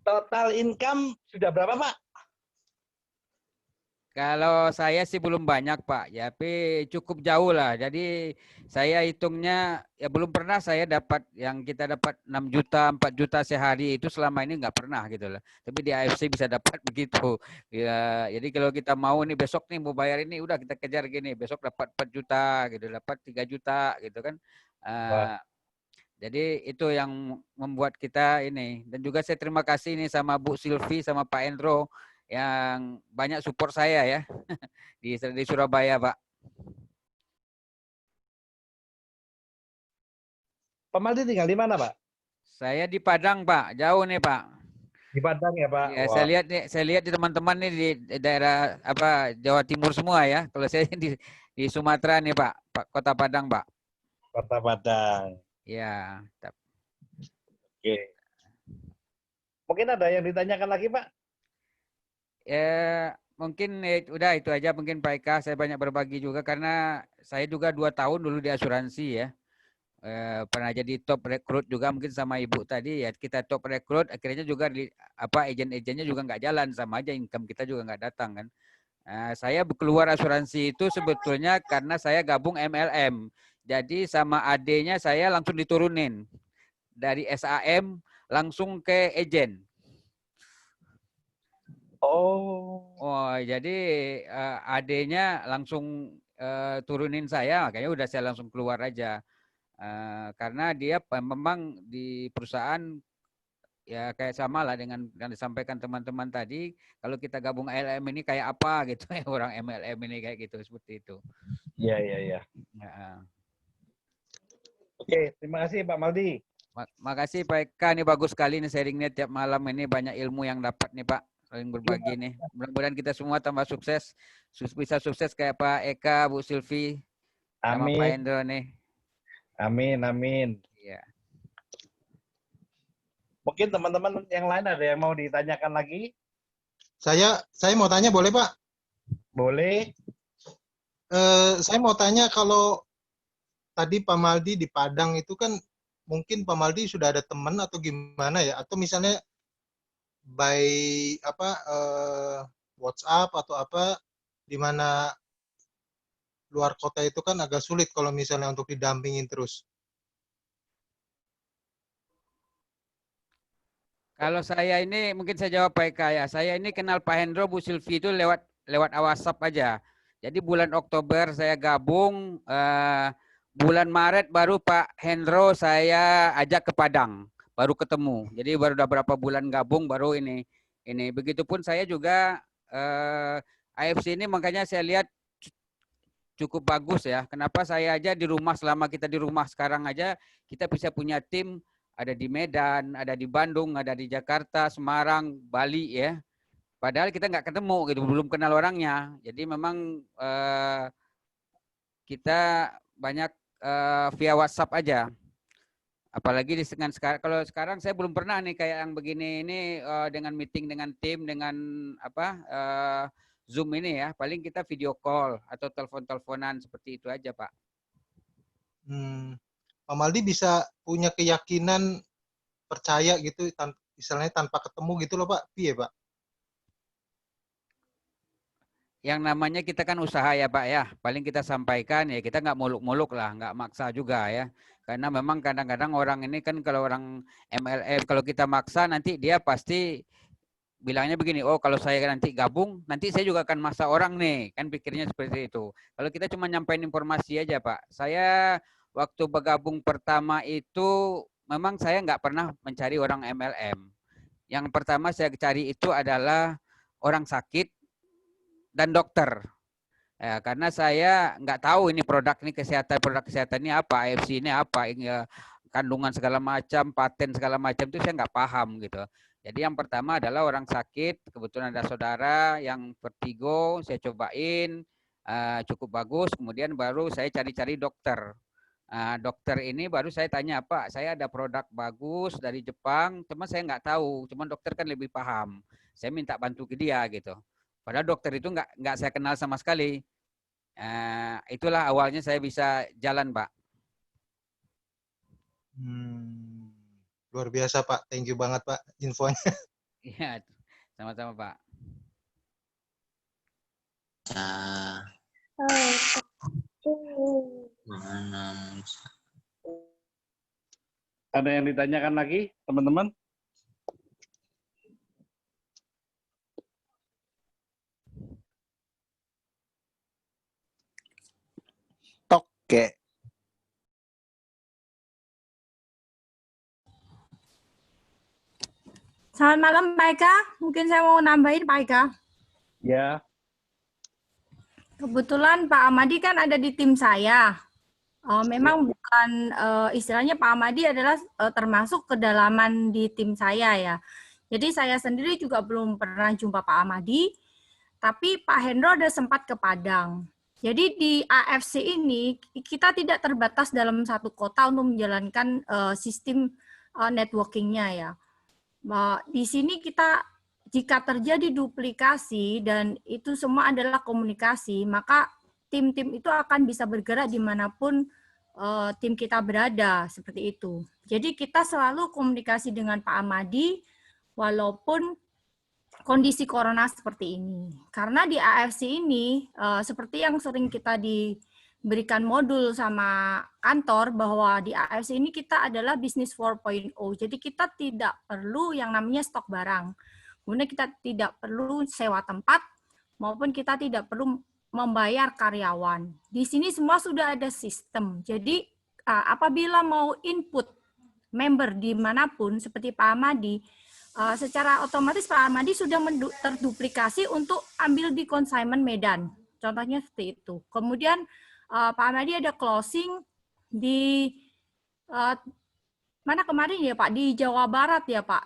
Total income sudah berapa Pak? Kalau saya sih belum banyak Pak, ya, tapi cukup jauh lah. Jadi saya hitungnya ya belum pernah saya dapat yang kita dapat 6 juta, 4 juta sehari itu selama ini nggak pernah gitu lah. Tapi di AFC bisa dapat begitu. Ya, jadi kalau kita mau nih besok nih mau bayar ini udah kita kejar gini, besok dapat 4 juta gitu, dapat 3 juta gitu kan. Jadi itu yang membuat kita ini. Dan juga saya terima kasih nih sama Bu Silvi sama Pak Endro yang banyak support saya ya di Surabaya Pak. Pak Maldi tinggal di mana Pak? Saya di Padang Pak, jauh nih Pak. Di Padang ya Pak? Ya, saya lihat di teman-teman nih di daerah apa Jawa Timur semua ya. Kalau saya di Sumatera nih Pak, Kota Padang Pak. Kota Padang. Ya. Oke. Mungkin ada yang ditanyakan lagi Pak? Ya, mungkin udah itu aja mungkin Pak Eka. Saya banyak berbagi juga karena saya juga 2 tahun dulu di asuransi ya. Pernah jadi top rekrut juga mungkin sama Ibu tadi ya. Kita top rekrut akhirnya juga agen-agennya juga nggak jalan, sama aja income kita juga nggak datang kan. Saya keluar asuransi itu sebetulnya karena saya gabung MLM. Jadi sama AD-nya saya langsung diturunin dari SAM langsung ke agen. Jadi AD-nya langsung turunin saya, makanya udah saya langsung keluar aja. Karena dia memang di perusahaan ya kayak sama lah dengan yang disampaikan teman-teman tadi, kalau kita gabung MLM ini kayak apa gitu ya, orang MLM ini kayak gitu, seperti itu. Iya. Oke, terima kasih Pak Maldi. Makasih Pak Eka, ini bagus sekali nih sharingnya tiap malam ini, banyak ilmu yang dapat nih Pak, saling berbagi nih. Mudah-mudahan kita semua tambah sukses, bisa sukses kayak Pak Eka, Bu Silvi, sama Pak Hendro nih. Amin. Iya. Mungkin teman-teman yang lain ada yang mau ditanyakan lagi? Saya mau tanya boleh Pak? Boleh. Saya mau tanya kalau tadi Pak Maldi di Padang itu kan mungkin Pak Maldi sudah ada teman atau gimana ya? Atau misalnya by WhatsApp atau apa di mana luar kota itu kan agak sulit kalau misalnya untuk didampingin terus. Kalau saya ini mungkin saya jawab Pak Eka ya. Saya ini kenal Pak Hendro, Bu Silvi itu lewat WhatsApp aja. Jadi bulan Oktober saya gabung, bulan Maret baru Pak Hendro saya ajak ke Padang, baru ketemu. Jadi baru udah berapa bulan gabung baru ini. Begitupun saya juga AFC ini makanya saya lihat cukup bagus ya. Kenapa saya aja di rumah, selama kita di rumah sekarang aja kita bisa punya tim, ada di Medan, ada di Bandung, ada di Jakarta, Semarang, Bali ya. Padahal kita nggak ketemu gitu, belum kenal orangnya. Jadi memang kita banyak via WhatsApp aja. Apalagi dengan sekarang, kalau sekarang saya belum pernah nih kayak yang begini ini dengan meeting dengan tim, dengan Zoom ini ya, paling kita video call atau telepon-teleponan seperti itu aja Pak. Pak Maldi bisa punya keyakinan percaya gitu istilahnya tanpa ketemu gitu loh Pak. Piye Pak? Yang namanya kita kan usaha ya Pak ya. Paling kita sampaikan ya kita nggak muluk-muluk lah, nggak maksa juga ya. Karena memang kadang-kadang orang ini kan kalau orang MLM kalau kita maksa nanti dia pasti bilangnya begini, oh kalau saya nanti gabung, nanti saya juga akan maksa orang nih. Kan pikirnya seperti itu. Kalau kita cuma nyampein informasi aja Pak. Saya waktu bergabung pertama itu memang saya nggak pernah mencari orang MLM. Yang pertama saya cari itu adalah orang sakit dan dokter. Ya, karena saya nggak tahu ini produk kesehatan ini apa, AFC ini apa, kandungan segala macam, paten segala macam itu saya nggak paham gitu. Jadi yang pertama adalah orang sakit, kebetulan ada saudara yang vertigo, saya cobain, cukup bagus, kemudian baru saya cari-cari dokter. Dokter ini baru saya tanya, Pak, saya ada produk bagus dari Jepang, cuma saya nggak tahu, cuma dokter kan lebih paham. Saya minta bantu ke dia gitu. Padahal dokter itu nggak saya kenal sama sekali. Itulah awalnya saya bisa jalan, Pak. Luar biasa Pak. Thank you banget Pak infonya. Iya, sama-sama Pak. Ada yang ditanyakan lagi, teman-teman? Oke. Selamat malam Pak Eka, mungkin saya mau nambahin Pak Eka. Ya. Kebetulan Pak Amadi kan ada di tim saya. Memang bukan istilahnya Pak Amadi adalah termasuk kedalaman di tim saya ya. Jadi saya sendiri juga belum pernah jumpa Pak Amadi, tapi Pak Hendro ada sempat ke Padang. Jadi di AFC ini kita tidak terbatas dalam satu kota untuk menjalankan sistem networking-nya ya. Di sini kita jika terjadi duplikasi dan itu semua adalah komunikasi, maka tim-tim itu akan bisa bergerak dimanapun tim kita berada, seperti itu. Jadi kita selalu komunikasi dengan Pak Amadi, walaupun kondisi corona seperti ini. Karena di AFC ini, seperti yang sering kita diberikan modul sama kantor, bahwa di AFC ini kita adalah bisnis 4.0. Jadi kita tidak perlu yang namanya stok barang. Kemudian kita tidak perlu sewa tempat, maupun kita tidak perlu membayar karyawan. Di sini semua sudah ada sistem. Jadi apabila mau input member dimanapun, seperti Pak Amadi, secara otomatis Pak Amadi sudah terduplikasi untuk ambil di consignment Medan. Contohnya seperti itu. Kemudian Pak Amadi ada closing di mana kemarin ya Pak? Di Jawa Barat ya Pak?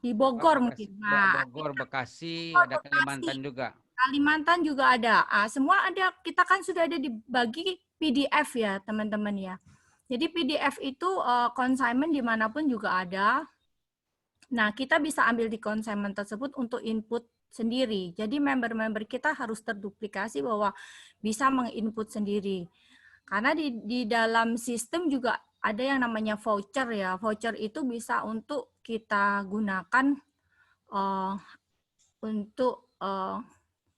Di Bogor mungkin. Bogor, Bekasi, ada Kalimantan juga. Kalimantan juga ada. Semua ada, kita kan sudah ada dibagi PDF ya teman-teman ya. Jadi PDF itu consignment dimanapun juga ada. Nah, kita bisa ambil di consignment tersebut untuk input sendiri. Jadi member-member kita harus terduplikasi bahwa bisa menginput sendiri. Karena di dalam sistem juga ada yang namanya voucher ya. Voucher itu bisa untuk kita gunakan untuk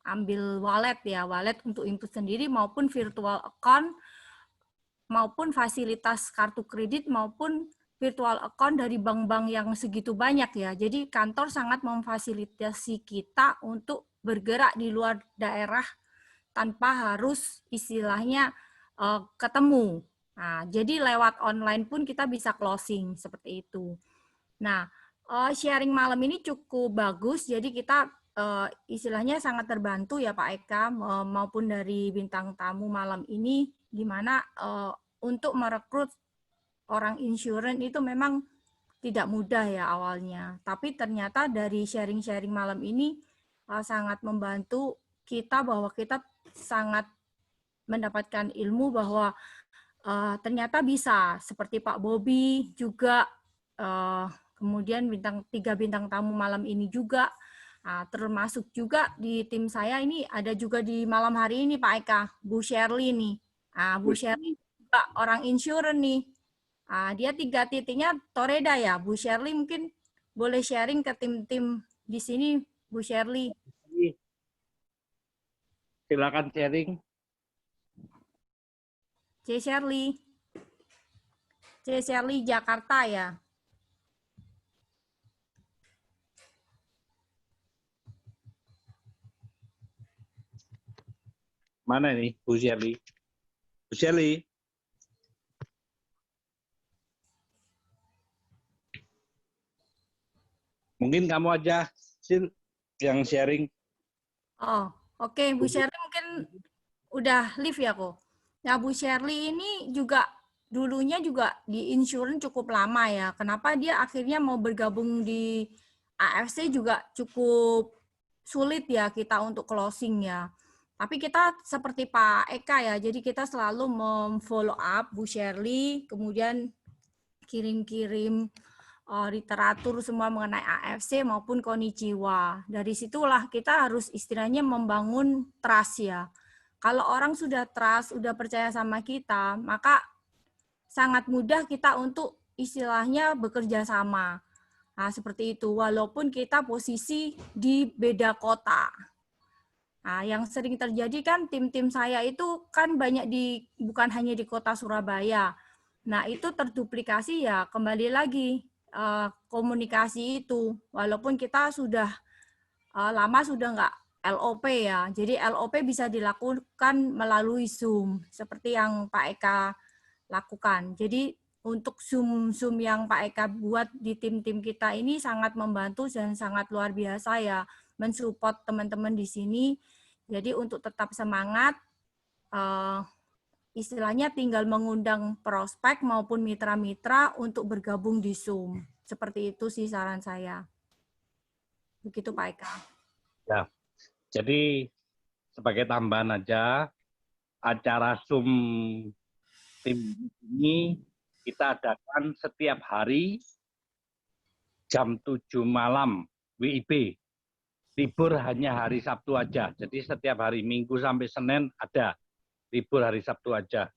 ambil wallet ya. Wallet untuk input sendiri maupun virtual account, maupun fasilitas kartu kredit, maupun virtual account dari bank-bank yang segitu banyak ya. Jadi kantor sangat memfasilitasi kita untuk bergerak di luar daerah tanpa harus istilahnya ketemu. Nah, jadi lewat online pun kita bisa closing seperti itu. Nah, sharing malam ini cukup bagus. Jadi kita istilahnya sangat terbantu ya Pak Eka maupun dari bintang tamu malam ini, gimana untuk merekrut orang insurance itu memang tidak mudah ya awalnya. Tapi ternyata dari sharing-sharing malam ini sangat membantu kita bahwa kita sangat mendapatkan ilmu bahwa ternyata bisa. Seperti Pak Bobi juga, kemudian tiga bintang tamu malam ini juga, termasuk juga di tim saya ini ada juga di malam hari ini Pak Eka, Bu Shirley nih. Bu Shirley juga orang insurance nih. Dia 3 titiknya Toreda ya, Bu Shirley mungkin boleh sharing ke tim-tim di sini, Bu Shirley. Silakan sharing. C. Shirley Jakarta ya. Mana ini Bu Shirley? Bu Shirley. Mungkin kamu aja Sil yang sharing. Oh, oke. Bu Shirley mungkin udah live ya kok. Nah, Bu Shirley ini juga dulunya juga di insurance cukup lama ya. Kenapa dia akhirnya mau bergabung di AFC juga cukup sulit ya kita untuk closing ya. Tapi kita seperti Pak Eka ya, jadi kita selalu memfollow up Bu Shirley, kemudian kirim-kirim literatur semua mengenai AFC maupun Konichiwa. Dari situlah kita harus istilahnya membangun trust ya. Kalau orang sudah trust, sudah percaya sama kita, maka sangat mudah kita untuk istilahnya bekerja sama. Nah, seperti itu. Walaupun kita posisi di beda kota. Nah, yang sering terjadi kan tim-tim saya itu kan banyak bukan hanya di kota Surabaya. Nah, itu terduplikasi ya kembali lagi komunikasi itu. Walaupun kita sudah lama sudah nggak LOP ya. Jadi LOP bisa dilakukan melalui Zoom seperti yang Pak Eka lakukan. Jadi untuk Zoom yang Pak Eka buat di tim-tim kita ini sangat membantu dan sangat luar biasa ya, mensupport teman-teman di sini. Jadi untuk tetap semangat, istilahnya tinggal mengundang prospek maupun mitra-mitra untuk bergabung di Zoom. Seperti itu sih saran saya. Begitu Pak Eka. Ya, jadi sebagai tambahan aja, acara Zoom tim ini kita adakan setiap hari jam 7 malam WIB. Libur hanya hari Sabtu aja. Jadi setiap hari Minggu sampai Senin ada. Libur hari Sabtu aja.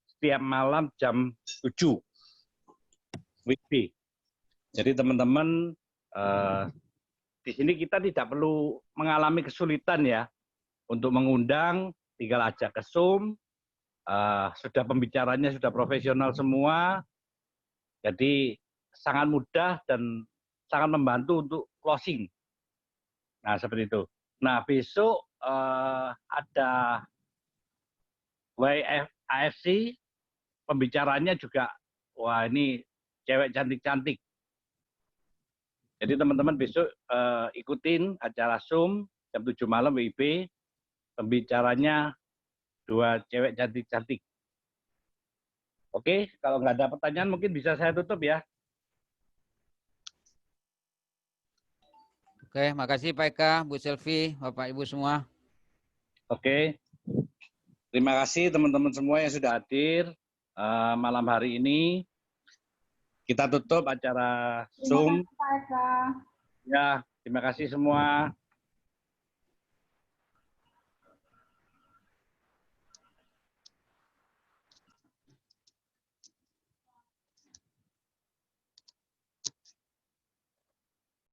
Setiap malam jam 7 WIB. Jadi teman-teman di sini kita tidak perlu mengalami kesulitan ya untuk mengundang, tinggal ajak ke Zoom. Sudah pembicaranya sudah profesional semua. Jadi sangat mudah dan sangat membantu untuk closing. Nah, seperti itu. Nah, besok ada AFC, pembicaranya juga, wah ini cewek cantik-cantik. Jadi teman-teman besok ikutin acara Zoom jam 7 malam WIB, pembicaranya 2 cewek cantik-cantik. Oke, kalau nggak ada pertanyaan mungkin bisa saya tutup ya. Oke, makasih Pak Eka, Bu Selvi, Bapak Ibu semua. Oke, terima kasih teman-teman semua yang sudah hadir malam hari ini. Kita tutup acara Zoom. Terima kasih Pak Eka. Ya, terima kasih semua.